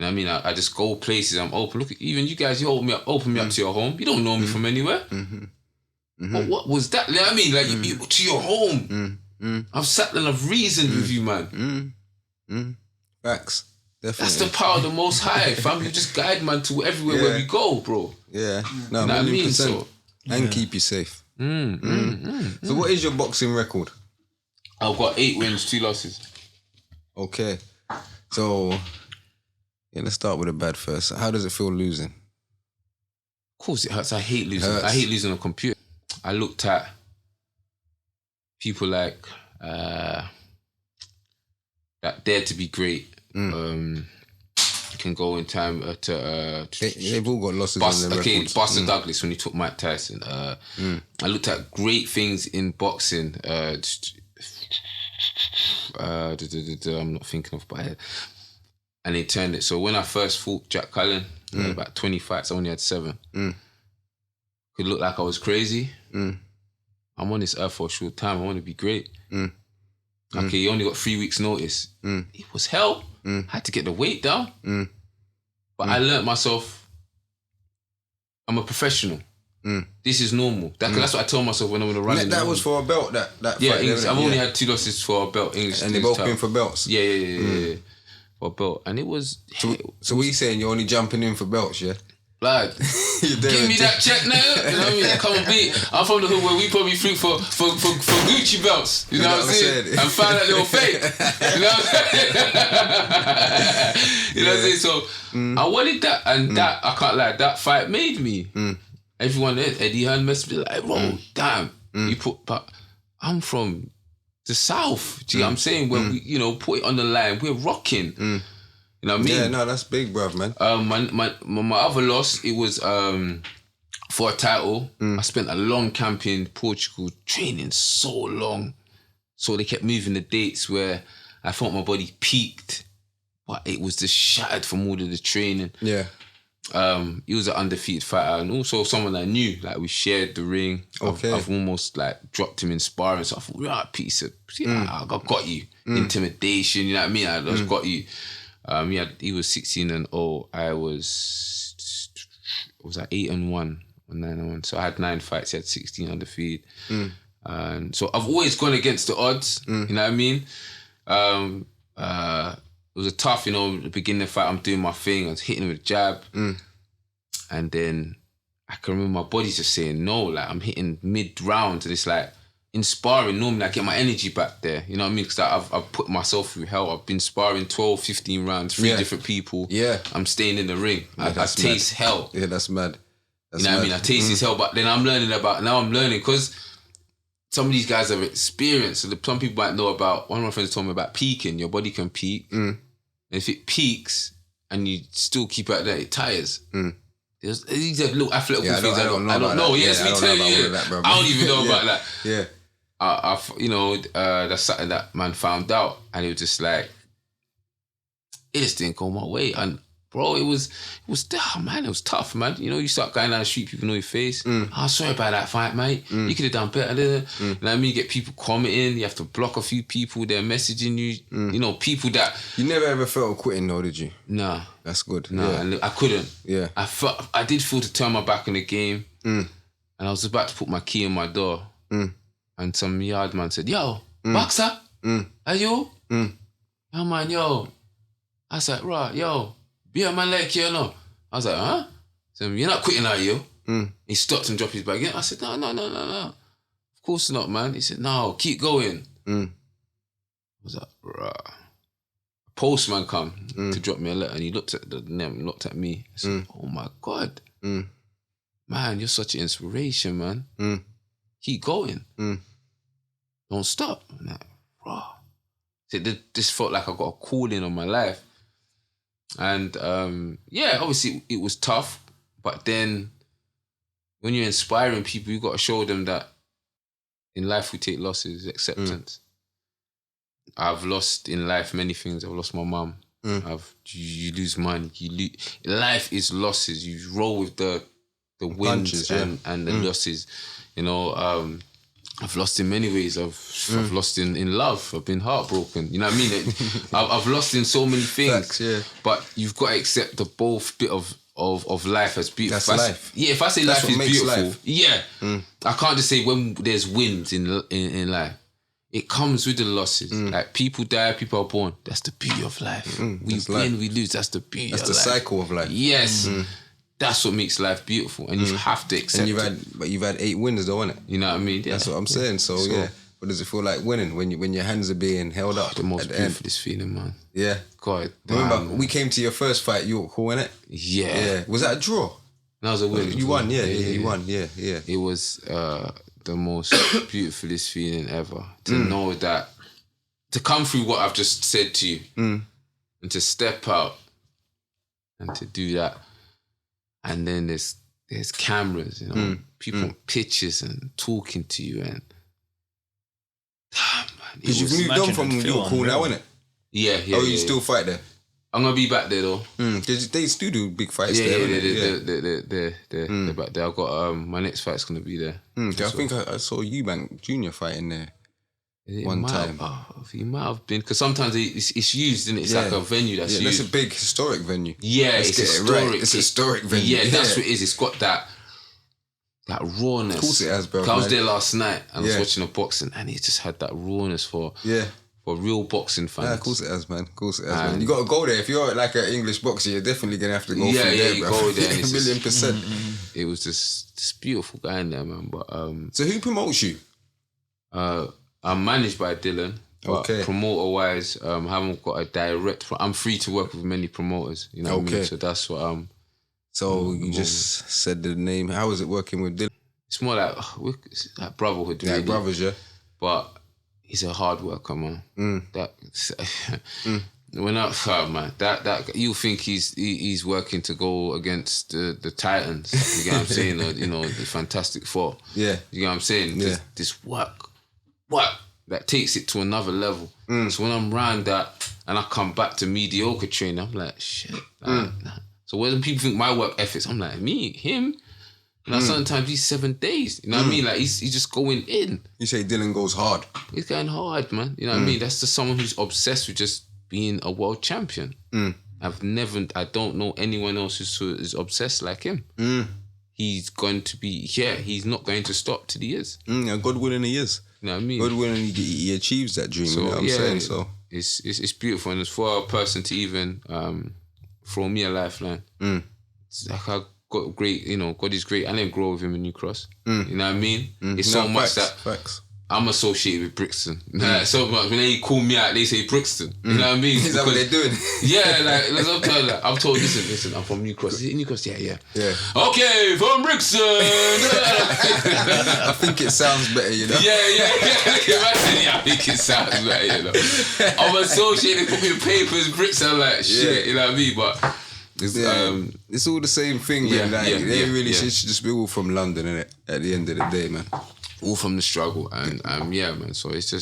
Speaker 3: know what I mean? I just go places, I'm open. Look, even you guys, you open me up to your home. You don't know me from anywhere. But what was that? You know what I mean? Like, you, to your home. I've sat and I've reasoned with you, man.
Speaker 1: Facts. Definitely.
Speaker 3: That's the power of the Most High, fam. You just guide man to everywhere where we go, bro.
Speaker 1: Yeah. No,
Speaker 3: you know what I mean?
Speaker 1: 1,000,000%.
Speaker 3: So,
Speaker 1: and keep you safe. So what is your boxing record?
Speaker 3: I've got 8 wins, 2 losses.
Speaker 1: Okay. So, let's start with the bad first. How does it feel losing?
Speaker 3: Of course it hurts. I hate losing. I hate losing on a computer. I looked at people like that dare to be great. can go in time
Speaker 1: They've all got losses on their records.
Speaker 3: Buster Douglas when he took Mike Tyson. I looked at great things in boxing. I'm not thinking of, but and he turned it. So when I first fought Jack Cullen, I had about 20 fights. I only had 7. Could look like I was crazy. I'm on this earth for a short time. I want to be great. Okay, you only got 3 weeks notice. It was hell. I had to get the weight down. But I learnt myself, I'm a professional. This is normal. That's what I tell myself when I'm running.
Speaker 1: That was for a belt, that
Speaker 3: yeah,
Speaker 1: fight.
Speaker 3: English, I've only had 2 losses for a belt. English,
Speaker 1: and they've both been for belts.
Speaker 3: Yeah. For a belt. And it was...
Speaker 1: So what are you saying? You're only jumping in for belts, yeah?
Speaker 3: Lad, give me that check now. You know what I mean? Come on, beat. I'm from the hood where we probably free for Gucci belts. You know what I'm saying? And found out they were fake. You know what I'm saying? You know what I'm saying? So I wanted that, and that, I can't lie, that fight made me. Everyone there, Eddie Hearn must be like, bro, damn. But I'm from the South. Do you know what I'm saying? Where we, put it on the line, we're rocking. You know what I mean?
Speaker 1: Yeah, no, that's big, bruv, man.
Speaker 3: My other loss, it was for a title. I spent a long camp in Portugal, training so long. So they kept moving the dates where I thought my body peaked, but it was just shattered from all of the training.
Speaker 1: Yeah.
Speaker 3: He was an undefeated fighter and also someone I knew. Like, we shared the ring.
Speaker 1: Okay.
Speaker 3: I've almost like dropped him in sparring. So I thought, right, piece of, I got you. Intimidation, you know what I mean? I just got you. He was 16-0. I was like 8-1 or 9-1. So I had 9 fights. He had 16 undefeated. And so I've always gone against the odds. You know what I mean? It was a tough, the beginning of the fight. I'm doing my thing. I was hitting him with a jab, and then I can remember my body's just saying no. Like, I'm hitting mid round, and it's like, in sparring, normally I get my energy back there. You know what I mean? Because I've put myself through hell. I've been sparring 12, 15 rounds, 3 different people. Yeah. I'm staying in the ring. I taste hell.
Speaker 1: Yeah, that's mad.
Speaker 3: You know what I mean? I taste this hell, but then I'm learning because some of these guys are experienced. So some people might know about, one of my friends told me about peaking. Your body can peak. And if it peaks and you still keep it at that, it tires. These are little athletic things I don't know. Yes, me telling you. I don't even know about that.
Speaker 1: Yeah.
Speaker 3: That's something that man found out, and it was just like, it just didn't go my way. And bro, it was tough, man. You start going down the street, people know your face. Oh, sorry about that fight, mate. You could have done better. You know what I mean? You get people commenting, you have to block a few people, they're messaging you. People that...
Speaker 1: You never ever felt quitting though, did you?
Speaker 3: Nah.
Speaker 1: That's good.
Speaker 3: Nah, I couldn't.
Speaker 1: Yeah.
Speaker 3: I did feel to turn my back on the game, and I was about to put my key in my door, and some yard man said, yo, boxer, are you? Oh man, yo. I was like, right, yo, be a man like you, I was like, huh? So, you're not quitting, are you? He stopped and dropped his bag again. I said, no. Of course not, man. He said, no, keep going. I was like, right. Postman come to drop me a letter, and he looked at the name, looked at me. I said, oh my God. Man, you're such an inspiration, man. Keep going. Don't stop. I'm like, bro. This felt like I got a calling on my life. And obviously it was tough, but then when you're inspiring people, you got to show them that in life we take losses, acceptance. I've lost in life many things. I've lost my mum. You lose money. Life is losses. You roll with the wins punches, and the losses. I've lost in many ways. I've lost in love. I've been heartbroken. You know what I mean? I've lost in so many things. Facts, but you've got to accept the both bit of life as beautiful.
Speaker 1: That's life.
Speaker 3: If I say life is beautiful, I can't just say when there's wins in life. It comes with the losses. Like, people die, people are born. That's the beauty of life. We win, we lose. That's the beauty of life. That's the
Speaker 1: cycle of life.
Speaker 3: Yes. That's what makes life beautiful, and you have to accept
Speaker 1: it. You've had 8 wins though, innit?
Speaker 3: You know what I mean? Yeah.
Speaker 1: That's what I'm saying. So what does it feel like winning when your hands are being held up?
Speaker 3: The most beautiful feeling, man.
Speaker 1: Yeah.
Speaker 3: God.
Speaker 1: Remember, we came to your first fight, York Hall, innit?
Speaker 3: Yeah.
Speaker 1: Was that a draw?
Speaker 3: That was a win.
Speaker 1: You won, you won, yeah.
Speaker 3: It was the most beautifulest feeling ever. To know that, to come through what I've just said to you, and to step out and to do that. And then there's cameras, you know, people on pictures and talking to you and
Speaker 1: because you've moved on from your cool now, innit?
Speaker 3: Yeah.
Speaker 1: Oh, you still fight there?
Speaker 3: I'm gonna be back there though.
Speaker 1: Because they still do big fights there.
Speaker 3: They're back there. I've got my next fight's gonna be there.
Speaker 1: I think I saw Eubank Jr. fighting there one time.
Speaker 3: He might have been, because sometimes it's used, isn't it? It's like a venue that's used.
Speaker 1: That's a big historic venue.
Speaker 3: Yeah, it's historic.
Speaker 1: Right. It's a historic venue.
Speaker 3: Yeah, that's what it is. It's got that rawness. Of
Speaker 1: course it has, bro.
Speaker 3: I was there last night and I was watching a boxing, and it just had that rawness for real boxing fans.
Speaker 1: Yeah, of course it has, man. Of course it has, man. You got to go there. If you're like an English boxer, you're definitely going to have to go through there,
Speaker 3: you
Speaker 1: bro.
Speaker 3: go there.
Speaker 1: 1,000,000%.
Speaker 3: It was just this beautiful guy in there, man. But
Speaker 1: so who promotes you?
Speaker 3: I'm managed by Dylan. But promoter-wise, I haven't got a direct... I'm free to work with many promoters, you know what I mean? So that's what
Speaker 1: So you just said the name. How is it working with Dylan?
Speaker 3: It's more like, brotherhood, really.
Speaker 1: Like brothers, yeah?
Speaker 3: But he's a hard worker, man. When that you think he's working to go against the Titans, you get what I'm saying? Or, you know, the Fantastic Four. Yeah. You get what I'm saying?
Speaker 1: Yeah.
Speaker 3: This work that takes it to another level. So when I'm round that and I come back to mediocre training, I'm like, shit. So when people think my work ethics, I'm like, him? You know, sometimes he's 7 days. You know what I mean? Like he's just going in.
Speaker 1: You say Dylan goes hard.
Speaker 3: He's going hard, man. You know what I mean? That's just someone who's obsessed with just being a world champion. I don't know anyone else who is obsessed like him. He's going to be, he's not going to stop till he is.
Speaker 1: God willing he is.
Speaker 3: You know what I mean?
Speaker 1: God willing he achieves that dream, so, you know what I'm saying? So
Speaker 3: it's beautiful, and it's for a person to even throw me a lifeline. It's like I got great, you know, God is great. I didn't grow with him in New Cross. You know what I mean? It's so much that I'm associated with Brixton. So much when they call me out, they say Brixton. You know what I mean?
Speaker 1: Is that what they're doing?
Speaker 3: Yeah, I'm told, listen, I'm from New Cross. Is it New Cross? Yeah. Okay, from Brixton.
Speaker 1: I think it sounds better, you know?
Speaker 3: Yeah. I think it sounds better, you know? I'm associated, put me in papers, Brixton, I'm like, shit, you know what I mean? But
Speaker 1: it's all the same thing, man. They really should just be all from London, innit? At the end of the day, man.
Speaker 3: All from the struggle, and man. So it's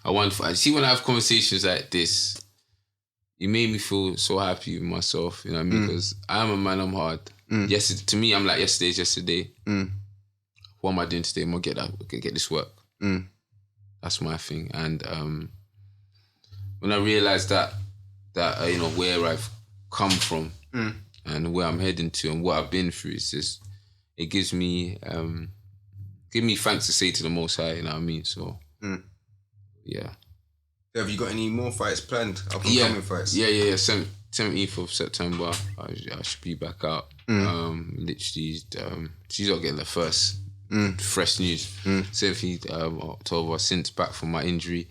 Speaker 3: a wonderful. See, when I have conversations like this, you made me feel so happy with myself. You know what I mean? Because I'm a man. I'm hard. Yesterday, to me, I'm like yesterday's yesterday. What am I doing today? I'm gonna get this work. That's my thing. And when I realized that you know where I've come from and where I'm heading to and what I've been through, it's just. It gives me thanks to say to the Most High, you know what I mean? So, yeah.
Speaker 1: Have you got any more fights planned? Up-and-coming fights?
Speaker 3: Yeah. 17th of September, I should be back out. Literally, she's not getting the first fresh news. 17th October, since back from my injury.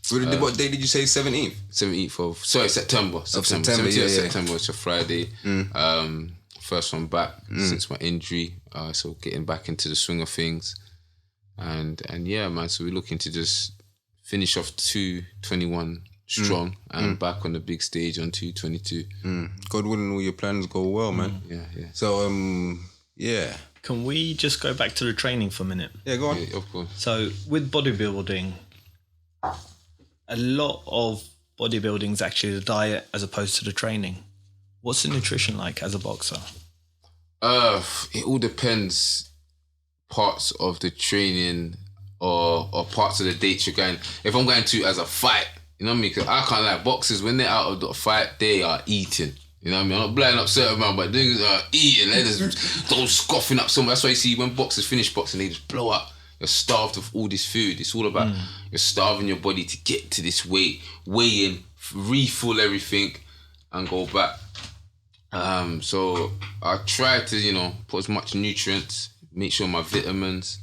Speaker 1: What day did you say? 17th?
Speaker 3: 17th of September.
Speaker 1: September,
Speaker 3: 17th of September, it's a Friday. First one back since my injury, so getting back into the swing of things, and yeah, man. So we're looking to just finish off 221 strong and back on the big stage on 222.
Speaker 1: God willing, all your plans go well, man.
Speaker 3: Yeah.
Speaker 1: So
Speaker 2: Can we just go back to the training for a minute?
Speaker 1: Yeah, go on.
Speaker 3: Yeah, of course.
Speaker 2: So with bodybuilding, a lot of bodybuilding is actually the diet as opposed to the training. What's the nutrition like as a boxer?
Speaker 3: It all depends. Parts of the training or parts of the dates you're going. If I'm going to as a fight, you know what I mean? Because I can't like boxers when they're out of the fight, they are eating. You know what I mean? I'm not blowing up certain man, but niggas are eating. They just go scoffing up somewhere. That's why you see when boxers finish boxing, they just blow up. You're starved of all this food. It's all about you're starving your body to get to this weight, weigh in, refuel everything, and go back. So I try to, you know, put as much nutrients, make sure my vitamins,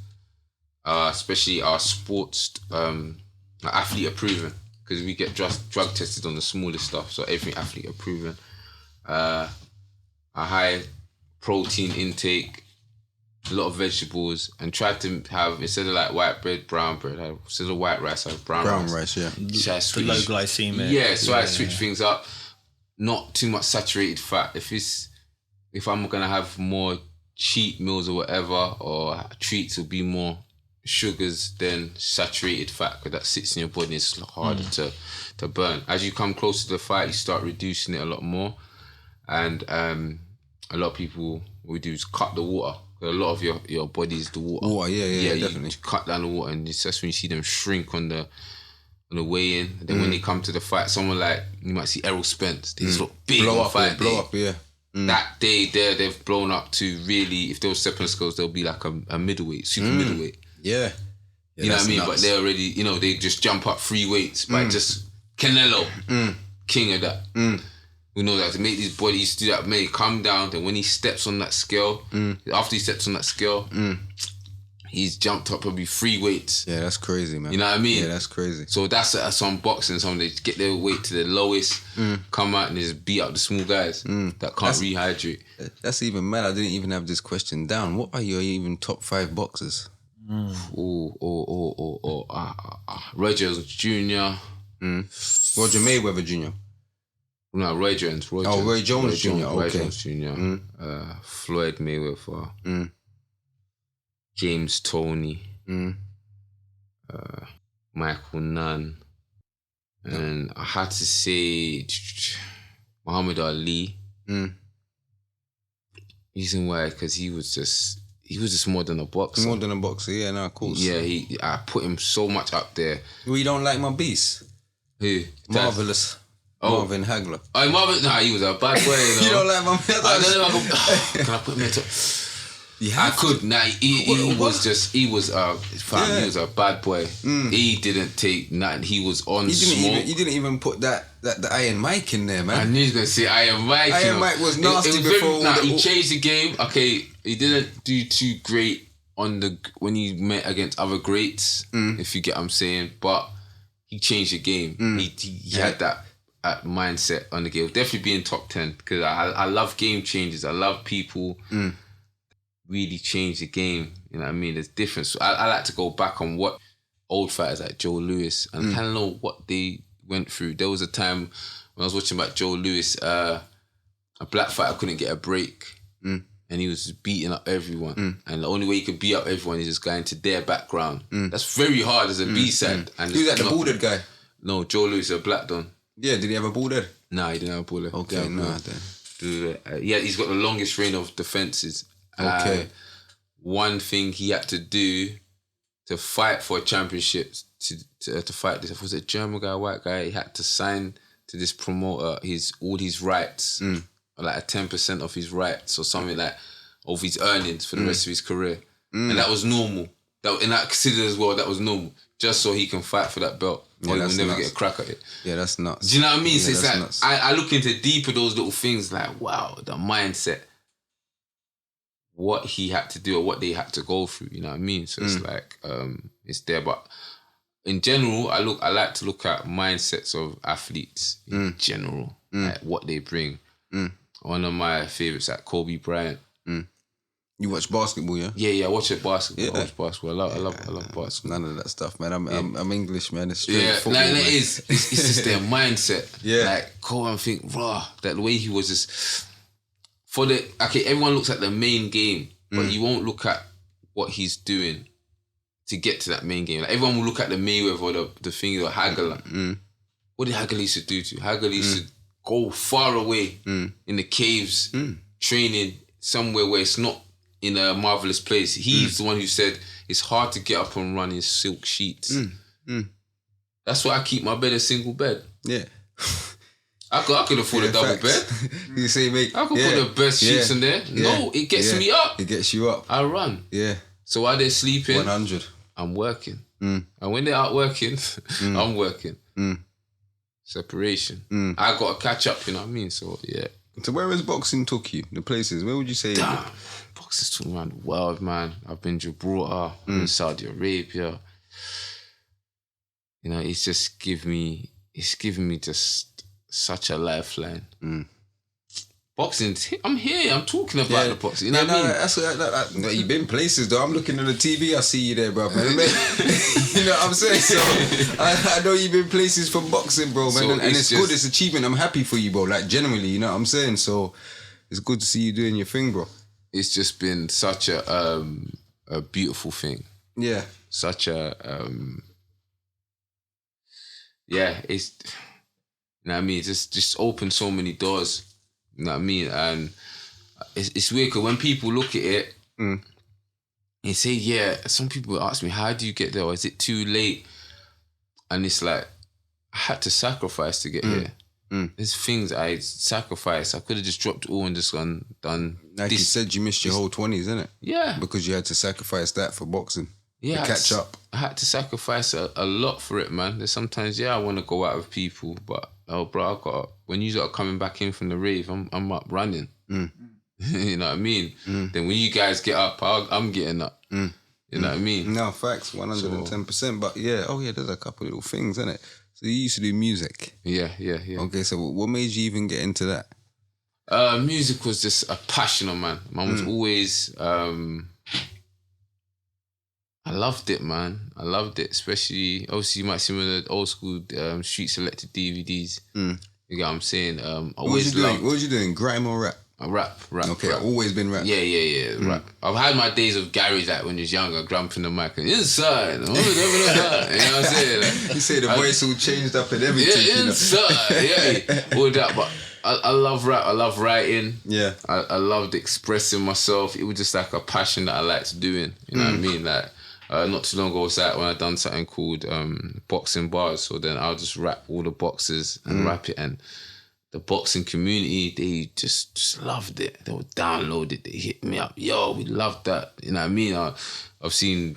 Speaker 3: especially our sports, athlete approving, because we get drug tested on the smallest stuff. So everything athlete approving. A high protein intake, a lot of vegetables, and try to have, instead of like white bread, brown bread. Instead of white rice, I have brown rice.
Speaker 1: Yeah.
Speaker 2: The low glycemic.
Speaker 3: Yeah, so I switch things up. not too much saturated fat. If I'm gonna have more cheat meals or whatever, or treats will be more sugars than saturated fat, because that sits in your body. It's harder to burn. As you come closer to the fight, you start reducing it a lot more, and a lot of people, what we do is cut the water. A lot of your body is the water.
Speaker 1: Water, yeah, definitely.
Speaker 3: You cut down the water, and that's when you see them shrink on the way in. And then when they come to the fight, someone like, you might see Errol Spence, they just look big
Speaker 1: blow
Speaker 3: on fight
Speaker 1: blow
Speaker 3: day.
Speaker 1: up, yeah.
Speaker 3: That day there, they've blown up to really, if they were stepping scales, they'll be like a middleweight, super middleweight.
Speaker 1: Yeah.
Speaker 3: You know what I mean? Nuts. But they're already, they just jump up 3 weights by just Canelo, king of that. We know that to make these bodies do that, may come down. Then when he steps on that scale, after he steps on that scale, he's jumped up probably 3 weights.
Speaker 1: Yeah, that's crazy, man.
Speaker 3: You know what I mean?
Speaker 1: Yeah, that's crazy.
Speaker 3: So that's some boxing. Some they get their weight to the lowest, come out and they just beat up the small guys that can't rehydrate.
Speaker 1: That's even mad. I didn't even have this question down. What are your even top 5 boxers?
Speaker 3: Roy Jones Jr.
Speaker 1: Roger Mayweather Jr.
Speaker 3: No, Roy Jones.
Speaker 1: Roy Jones Jr.
Speaker 3: Roy
Speaker 1: Okay.
Speaker 3: Jones Jr. Floyd Mayweather. James Toney. Michael Nunn. And I had to say Muhammad Ali. Reason why, because he was just more than a boxer.
Speaker 1: More than a boxer, yeah, no, of course.
Speaker 3: Yeah, I put him so much up there.
Speaker 1: Well, you don't like my beast?
Speaker 3: Who?
Speaker 1: Marvelous. Marvin Hagler.
Speaker 3: Oh, Marvin, nah, he was a bad boy,
Speaker 1: You don't like my beast?
Speaker 3: I don't know. Can I put him into... I could. Nah, he was a bad boy. He didn't take nothing. He was on smoke.
Speaker 1: He didn't even put the Iron Mike in there, man.
Speaker 3: I knew he was going to say Iron Mike.
Speaker 1: Iron Mike was nasty before.
Speaker 3: He changed the game. Okay, he didn't do too great when he met against other greats, if you get what I'm saying. But he changed the game. He had that mindset on the game. Definitely be in top 10, because I love game changers. I love people really change the game. You know what I mean? There's difference. So I like to go back on what old fighters like Joe Louis and kind of know what they went through. There was a time when I was watching about Joe Louis, a black fighter couldn't get a break, and he was beating up everyone. And the only way he could beat up everyone is just going to their background. That's very hard as a B-side. And
Speaker 1: who's that, the balded guy?
Speaker 3: No, Joe Louis, a black don.
Speaker 1: Yeah, did he have a bald head?
Speaker 3: Nah, he didn't have a bald head.
Speaker 1: Okay, no, then.
Speaker 3: Yeah, he's got the longest reign of defenses.
Speaker 1: Okay.
Speaker 3: One thing he had to do to fight for a championship, to fight this, was it German guy, white guy? He had to sign to this promoter all his rights, like a 10% of his rights or something like of his earnings for the rest of his career, and that was normal. And I consider as well that was normal, just so he can fight for that belt, or he will never get a crack at it.
Speaker 1: Yeah, that's nuts.
Speaker 3: Do you know what I mean?
Speaker 1: Yeah,
Speaker 3: So it's like
Speaker 1: nuts.
Speaker 3: I look into deeper those little things, like wow, the mindset. What he had to do or what they had to go through, you know what I mean? So it's like it's there. But in general, I like to look at mindsets of athletes in general, like what they bring. One of my favourites, like Kobe Bryant.
Speaker 1: You watch basketball, yeah?
Speaker 3: Yeah, I watch basketball. Yeah. I watch basketball. I love basketball.
Speaker 1: None of that stuff, man. I'm English, man. It's straight
Speaker 3: Yeah,
Speaker 1: football,
Speaker 3: like
Speaker 1: man.
Speaker 3: it's just their mindset.
Speaker 1: Yeah.
Speaker 3: Like Kobe, I think, that the way he was just everyone looks at the main game, but you won't look at what he's doing to get to that main game. Like everyone will look at the Mayweather or the thing or Hagler. What did Hagler used to do to? Hagler used to go far away in the caves, training somewhere where it's not in a marvelous place. He's the one who said it's hard to get up and run in silk sheets. That's why I keep my bed a single bed.
Speaker 1: Yeah.
Speaker 3: I could afford a double bed.
Speaker 1: You say, mate.
Speaker 3: I could put the best sheets in there. No, it gets me up.
Speaker 1: It gets you up.
Speaker 3: I run.
Speaker 1: Yeah.
Speaker 3: So while they're sleeping,
Speaker 1: 100.
Speaker 3: I'm working. And when they're out working, I'm working. Separation. I got to catch up, you know what I mean? So, yeah.
Speaker 1: So where has boxing took you? The places? Where would you say?
Speaker 3: Damn. Boxing's took me around the world, man. I've been Gibraltar, in Saudi Arabia. You know, it's given me just such a lifeline. boxing. I'm here. I'm talking about the boxing. You know what I mean?
Speaker 1: That's no, you've been places though. I'm looking on the TV. I see you there, bro. Man. You know what I'm saying? So I know you've been places from boxing, bro, man. So and it's good. It's achievement. I'm happy for you, bro. Like genuinely, you know what I'm saying? So it's good to see you doing your thing, bro.
Speaker 3: It's just been such a beautiful thing.
Speaker 1: Yeah.
Speaker 3: Such a it's, you know what I mean? Just opened so many doors. You know what I mean? And it's weird because when people look at it, they say, some people ask me, how do you get there? Or is it too late? And it's like, I had to sacrifice to get here. There's things I sacrificed. I could have just dropped it all and just done.
Speaker 1: Like you said, you missed your whole 20s, innit?
Speaker 3: Yeah.
Speaker 1: Because you had to sacrifice that for boxing.
Speaker 3: Yeah.
Speaker 1: To catch up.
Speaker 3: I had to sacrifice a lot for it, man. There's sometimes, I want to go out with people, but bro, when you are coming back in from the rave, I'm up running. You know what I mean? Then when you guys get up, I'm getting up. You know what I mean?
Speaker 1: No, facts, 110%. But there's a couple little things, innit? So you used to do music.
Speaker 3: Yeah.
Speaker 1: Okay, so what made you even get into that?
Speaker 3: Music was just a passion of mine. Mine was always... I loved it, man. I loved it, especially... Obviously, you might see one of the old school Street Selected DVDs. You get what I'm saying?
Speaker 1: What was you doing? Grime or rap?
Speaker 3: Rap.
Speaker 1: Okay,
Speaker 3: rap.
Speaker 1: Always been rap.
Speaker 3: Yeah, rap. I've had my days of garage, like when I was younger, grumping the mic and inside. You know what I'm saying? Like,
Speaker 1: you say the voice all changed up and everything.
Speaker 3: Yeah, inside. All that. But I love rap. I love writing.
Speaker 1: Yeah.
Speaker 3: I loved expressing myself. It was just like a passion that I liked doing. You know what I mean? Like, not too long ago was that when I done something called boxing bars. So then I'll just rap all the boxes and rap it, and the boxing community, they just loved it. They would download it. They hit me up. Yo, we love that. You know what I mean? I've seen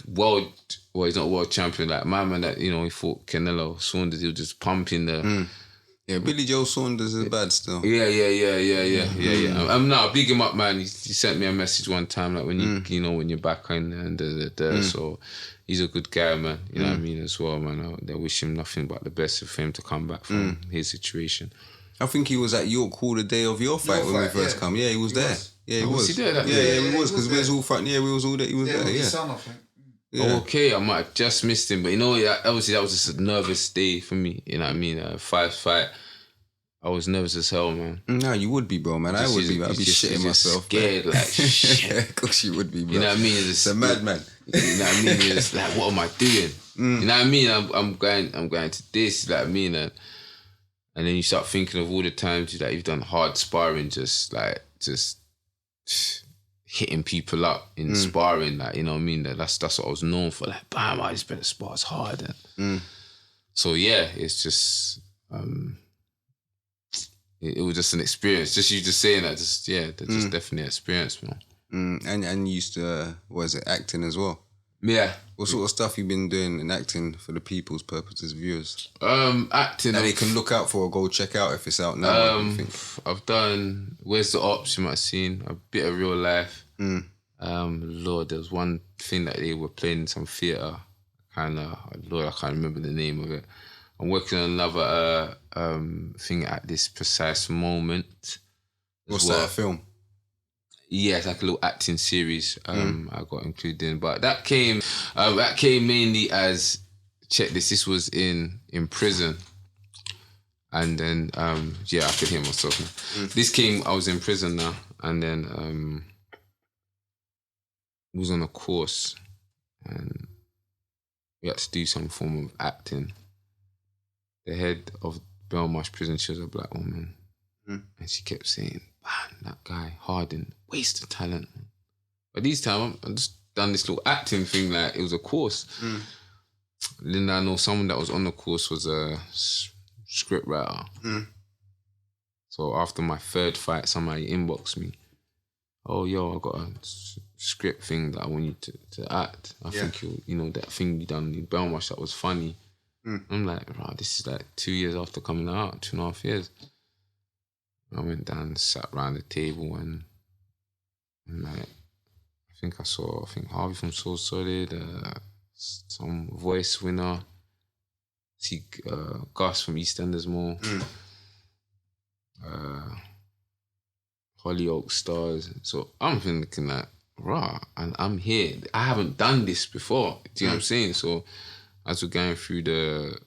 Speaker 3: he's not world champion. Like my man that, he fought Canelo Saunders, he was just pumping the...
Speaker 1: Yeah, Billy Joe Saunders is bad still.
Speaker 3: Yeah. I'm now big him up, man. He sent me a message one time, like when when you're back on and so he's a good guy, man. You know what I mean as well, man. I wish him nothing but the best for him to come back from his situation.
Speaker 1: I think he was at York Hall the day of your fight when we first come. Yeah, he was there. Yeah, he was.
Speaker 3: Was he there that day?
Speaker 1: Yeah, he was, because we was all fighting. Yeah, we was all there. He was there.
Speaker 4: His son, I think.
Speaker 3: Yeah. Okay, I might have just missed him, but obviously that was just a nervous day for me. You know what I mean? Fight. I was nervous as hell, man.
Speaker 1: No, you would be, bro, man. I would be. I'd be shitting myself.
Speaker 3: Scared, like shit.
Speaker 1: Of course you would be, bro.
Speaker 3: You know what I mean?
Speaker 1: It's a madman.
Speaker 3: You know what I mean? It's like, what am I doing? You know what I mean? I'm going to this. You know what I mean? And then you start thinking of all the times that you've done hard sparring, just hitting people up in sparring, like, you know what I mean? That's what I was known for. Like, bam, I just better spar hard. So yeah, it's just it was just an experience. Just you just saying that, just definitely an experience, man.
Speaker 1: And you used to acting as well?
Speaker 3: Yeah.
Speaker 1: What sort of stuff you been doing in acting for the people's purposes, viewers?
Speaker 3: Acting
Speaker 1: that they can look out for or go check out if it's out now.
Speaker 3: I've done Where's the Ops, you might have seen, a bit of Real Life. Lord, there was one thing that they were playing in some theatre. I can't remember the name of it. I'm working on another thing at this precise moment.
Speaker 1: What's that, a film?
Speaker 3: Yeah, it's like a little acting series I got included in. But that came mainly as, check this was in prison. And then, I could hear myself now. I was in prison now, and then was on a course, and we had to do some form of acting. The head of Belmarsh prison, she was a black woman. And she kept saying, man, that guy, Hardin, waste of talent. But this time, I just done this little acting thing, like it was a course. Then I know someone that was on the course was a script writer. So after my third fight, somebody inboxed me. Oh, yo, I got a script thing that I want you to act. I think that thing you done in Belmarsh that was funny. I'm like, wow, this is like 2 years after coming out, 2.5 years. I went down, sat around the table, and like, I think Harvey from Soul Solid, some voice winner, see Gus from EastEnders Mall. Hollyoaks Stars. So I'm thinking like, rah, and I'm here. I haven't done this before. Do you know what I'm saying? So as we're going through the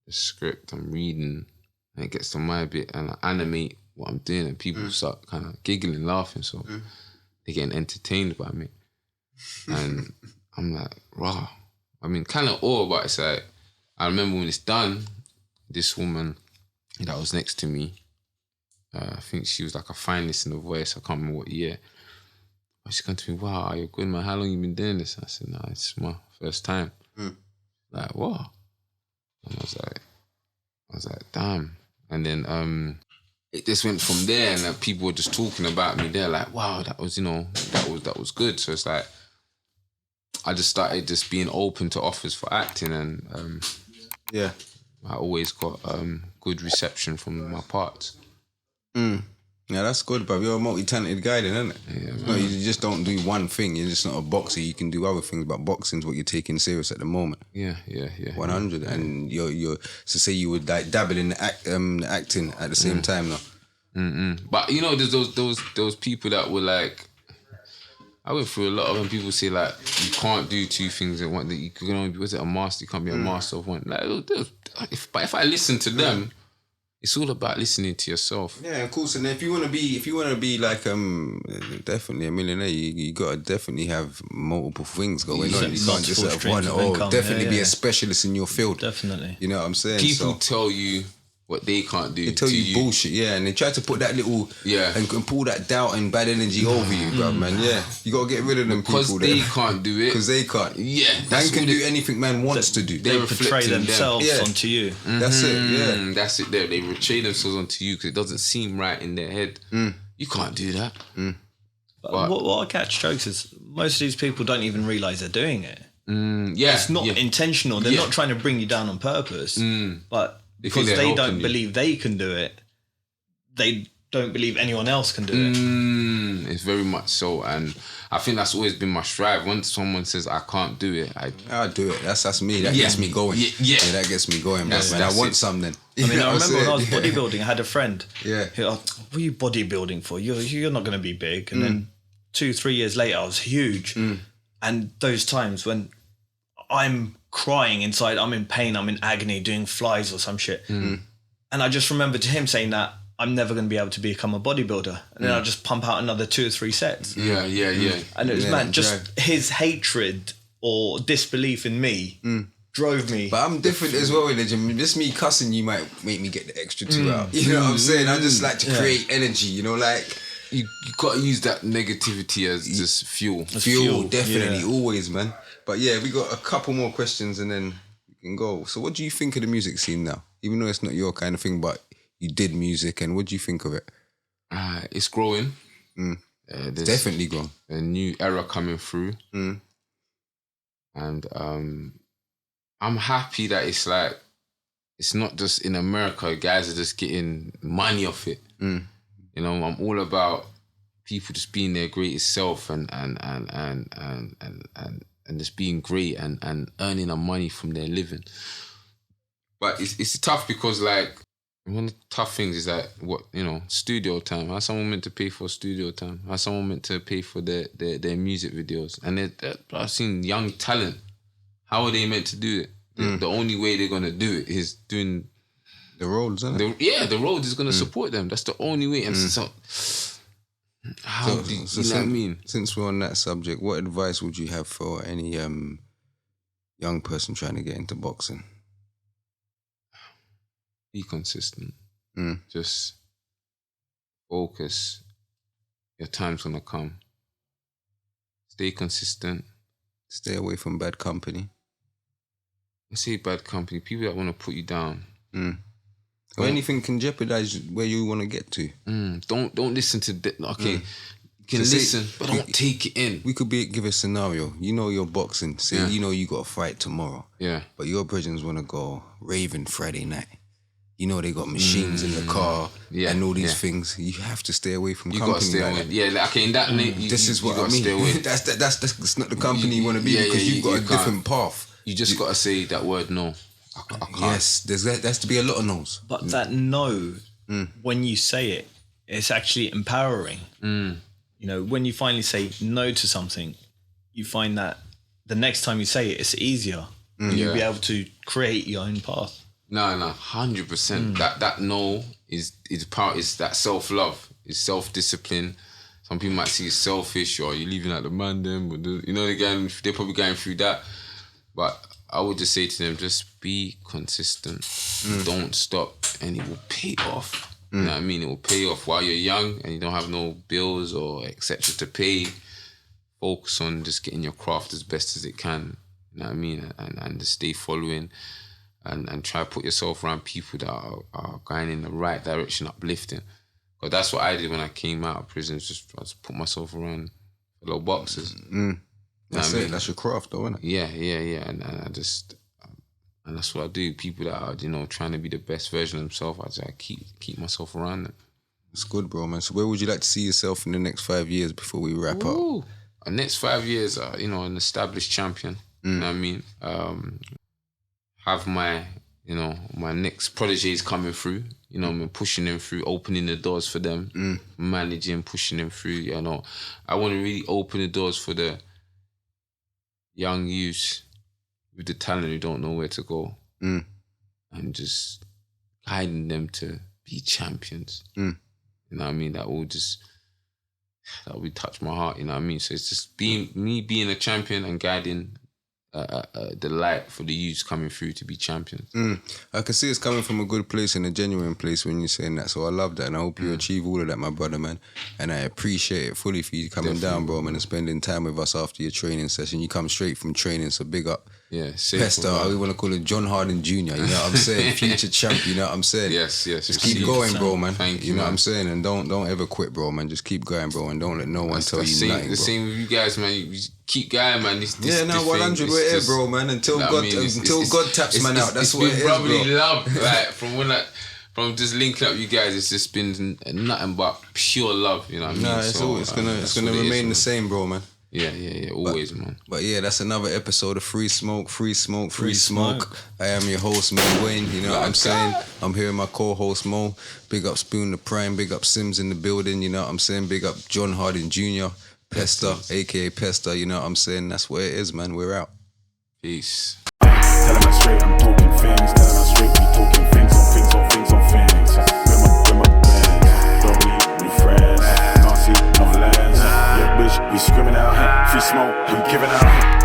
Speaker 3: script, I'm reading, and it gets to my bit, and I animate what I'm doing, and people start kind of giggling, laughing. So they're getting entertained by me. And I'm like, rah. I mean, kind of awe, but it's like, I remember when it's done, this woman that was next to me, I think she was like a finalist in The Voice, I can't remember what year. But she came to me, wow, you're good, man. How long you been doing this? I said, no, it's my first time. Like, what? And I was like, damn. And then it just went from there, and like, people were just talking about me. They're like, wow, that was, that was good. So it's like, I just started just being open to offers for acting, and I always got good reception from my parts.
Speaker 1: Yeah, that's good, bro. You're a multi-talented guy then, isn't it?
Speaker 3: Yeah,
Speaker 1: no, you just don't do one thing. You're just not a boxer. You can do other things, but boxing's what you're taking serious at the moment.
Speaker 3: Yeah.
Speaker 1: 100. Yeah. And you're so say you would like dabble in the acting at the same time now.
Speaker 3: But there's those people that were like, I went through a lot of them. People say like, you can't do two things at once. That you can only be, was it a master? You can't be a master of one. Like, if I listen to them, it's all about listening to yourself.
Speaker 1: Yeah, of course. And if you want to be like definitely a millionaire, you gotta definitely have multiple things going on. You can't just have one. Definitely be a specialist in your field.
Speaker 2: Definitely.
Speaker 1: You know what I'm saying?
Speaker 3: People tell you what they can't do.
Speaker 1: They tell you bullshit, and they try to put that little and pull that doubt and bad energy over you, bro, man. Yeah, you gotta get rid of them
Speaker 3: because
Speaker 1: people.
Speaker 3: Because they can't do it.
Speaker 1: Because they can't.
Speaker 3: Yeah,
Speaker 1: man can do anything man wants to do.
Speaker 2: They portray themselves onto you.
Speaker 1: That's it. Yeah,
Speaker 3: that's it. There, they portray themselves onto you because it doesn't seem right in their head. You can't do that.
Speaker 2: But what I catch jokes is most of these people don't even realise they're doing it. It's not intentional. They're not trying to bring you down on purpose, but because they don't believe they can do it, they don't believe anyone else can do it.
Speaker 3: It's very much so, and I think that's always been my strive. When someone says I can't do it,
Speaker 1: I'll do it. That's me. That gets me going. Yeah, that gets me going, man. I want something.
Speaker 2: I mean, I remember when I was bodybuilding, I had a friend.
Speaker 1: Yeah.
Speaker 2: Who, what are you bodybuilding for? You're not going to be big. And then 2-3 years later, I was huge. And those times when I'm crying inside, I'm in pain, I'm in agony, doing flies or some shit. And I just remember to him saying that I'm never going to be able to become a bodybuilder. And then I'll just pump out another 2 or 3 sets.
Speaker 3: Yeah.
Speaker 2: And it was, just his hatred or disbelief in me drove me.
Speaker 1: But I'm different as well in the gym. Just me cussing you might make me get the extra 2 out. You know what I'm saying? I just like to create energy, like...
Speaker 3: You got to use that negativity as just fuel.
Speaker 1: Fuel, definitely, always, man. But yeah, we got a couple more questions and then we can go. So what do you think of the music scene now? Even though it's not your kind of thing, but you did music, and what do you think of it?
Speaker 3: It's growing.
Speaker 1: It's definitely growing.
Speaker 3: A new era coming through. And I'm happy that it's like, it's not just in America, guys are just getting money off it. I'm all about people just being their greatest self and just being great and earning their money from their living. But it's tough because like one of the tough things is that studio time. How's someone meant to pay for studio time? How's someone meant to pay for their music videos? And I've seen young talent. How are they meant to do it? The only way they're gonna do it is doing
Speaker 1: the roads, isn't it?
Speaker 3: The road is going to support them. That's the only way. And so, how do you know what I mean?
Speaker 1: Since we're on that subject, what advice would you have for any young person trying to get into boxing?
Speaker 3: Be consistent. Just focus. Your time's going to come. Stay consistent.
Speaker 1: Stay away from bad company.
Speaker 3: I say bad company. People that want to put you down.
Speaker 1: Or anything can jeopardize where you want to get to.
Speaker 3: Don't listen to that. Okay, you can listen, but don't take it in.
Speaker 1: We could give a scenario. You're boxing. Say you got a fight tomorrow.
Speaker 3: Yeah.
Speaker 1: But your brethren want to go raving Friday night. They got machines in the car and all these things. You have to stay away from company.
Speaker 3: You got to stay away. Yeah, okay. In that
Speaker 1: this is what I mean.
Speaker 3: Stay away.
Speaker 1: That's not the company you want to be because you've got a different path.
Speaker 3: You just got to say that word no. I
Speaker 1: Yes, there has to be a lot of no's.
Speaker 2: But that no, when you say it, it's actually empowering. You know, when you finally say no to something, you find that the next time you say it, it's easier. You'll be able to create your own path.
Speaker 3: No, 100%. That no is that self-love, is self-discipline. Some people might see it selfish, or you're leaving out the man them, you know, they're probably going through that. But I would just say to them, just be consistent. Don't stop, and it will pay off. You know what I mean? It will pay off while you're young and you don't have no bills or etc. to pay. Focus on just getting your craft as best as it can. You know what I mean? And just stay following and try to put yourself around people that are going in the right direction, uplifting. Because that's what I did when I came out of prison. I just put myself around fellow boxers.
Speaker 1: That's it. That's your craft, though, isn't it?
Speaker 3: Yeah. And and that's what I do. People that are, you know, trying to be the best version of themselves, I keep myself around them.
Speaker 1: It's good, bro, man. So where would you like to see yourself in the next 5 years before we wrap up?
Speaker 3: The next 5 years, you know, an established champion. You know what I mean? Have my next prodigies coming through. You know, I mean, pushing them through, opening the doors for them, managing, pushing them through. You know, I want to really open the doors for the young youths with the talent who don't know where to go, and just guiding them to be champions. You know what I mean? That will touch my heart. You know what I mean? So it's just being a champion and guiding the light for the youths coming through to be champions.
Speaker 1: I can see it's coming from a good place and a genuine place when you're saying that. So I love that, and I hope you achieve all of that, my brother, man. And I appreciate it fully for you coming down, bro, man, and spending time with us after your training session. You come straight from training, so big up.
Speaker 3: Yeah,
Speaker 1: Pester, we want to call it John Harden Jr., you know what I'm saying? Future champ, you know what I'm saying?
Speaker 3: Yes.
Speaker 1: Just keep going, bro, man.
Speaker 3: Thank you,
Speaker 1: you know
Speaker 3: man.
Speaker 1: what I'm saying? And don't ever quit, bro, man. Just keep going, bro, and don't let no one tell you nothing, bro.
Speaker 3: The same with you guys, man. You keep going, man. This
Speaker 1: 100 we're here, bro, man. Until God taps man out. That's what it is, bro.
Speaker 3: It's been brotherly love, like from just linking up you guys. It's just been nothing but pure love, you know what I mean?
Speaker 1: It's gonna remain the same, bro, man.
Speaker 3: Yeah, always, man.
Speaker 1: But yeah, that's another episode of Free Smoke. I am your host, man, Wayne. You know what I'm saying? I'm here with my co-host, Mo. Big up Spoon the Prime. Big up Sims in the building. You know what I'm saying? Big up John Harden Jr., Pester, a.k.a. Pester. You know what I'm saying? That's what it is, man. We're out.
Speaker 3: Peace.
Speaker 4: Tell him I'm straight, I'm talking things. Tell him I'm straight, we talking things on things on things on things. With my bands, don't we friends. Can't see no lands. Yeah, bitch, we screaming out. 3Smoke, we giving out.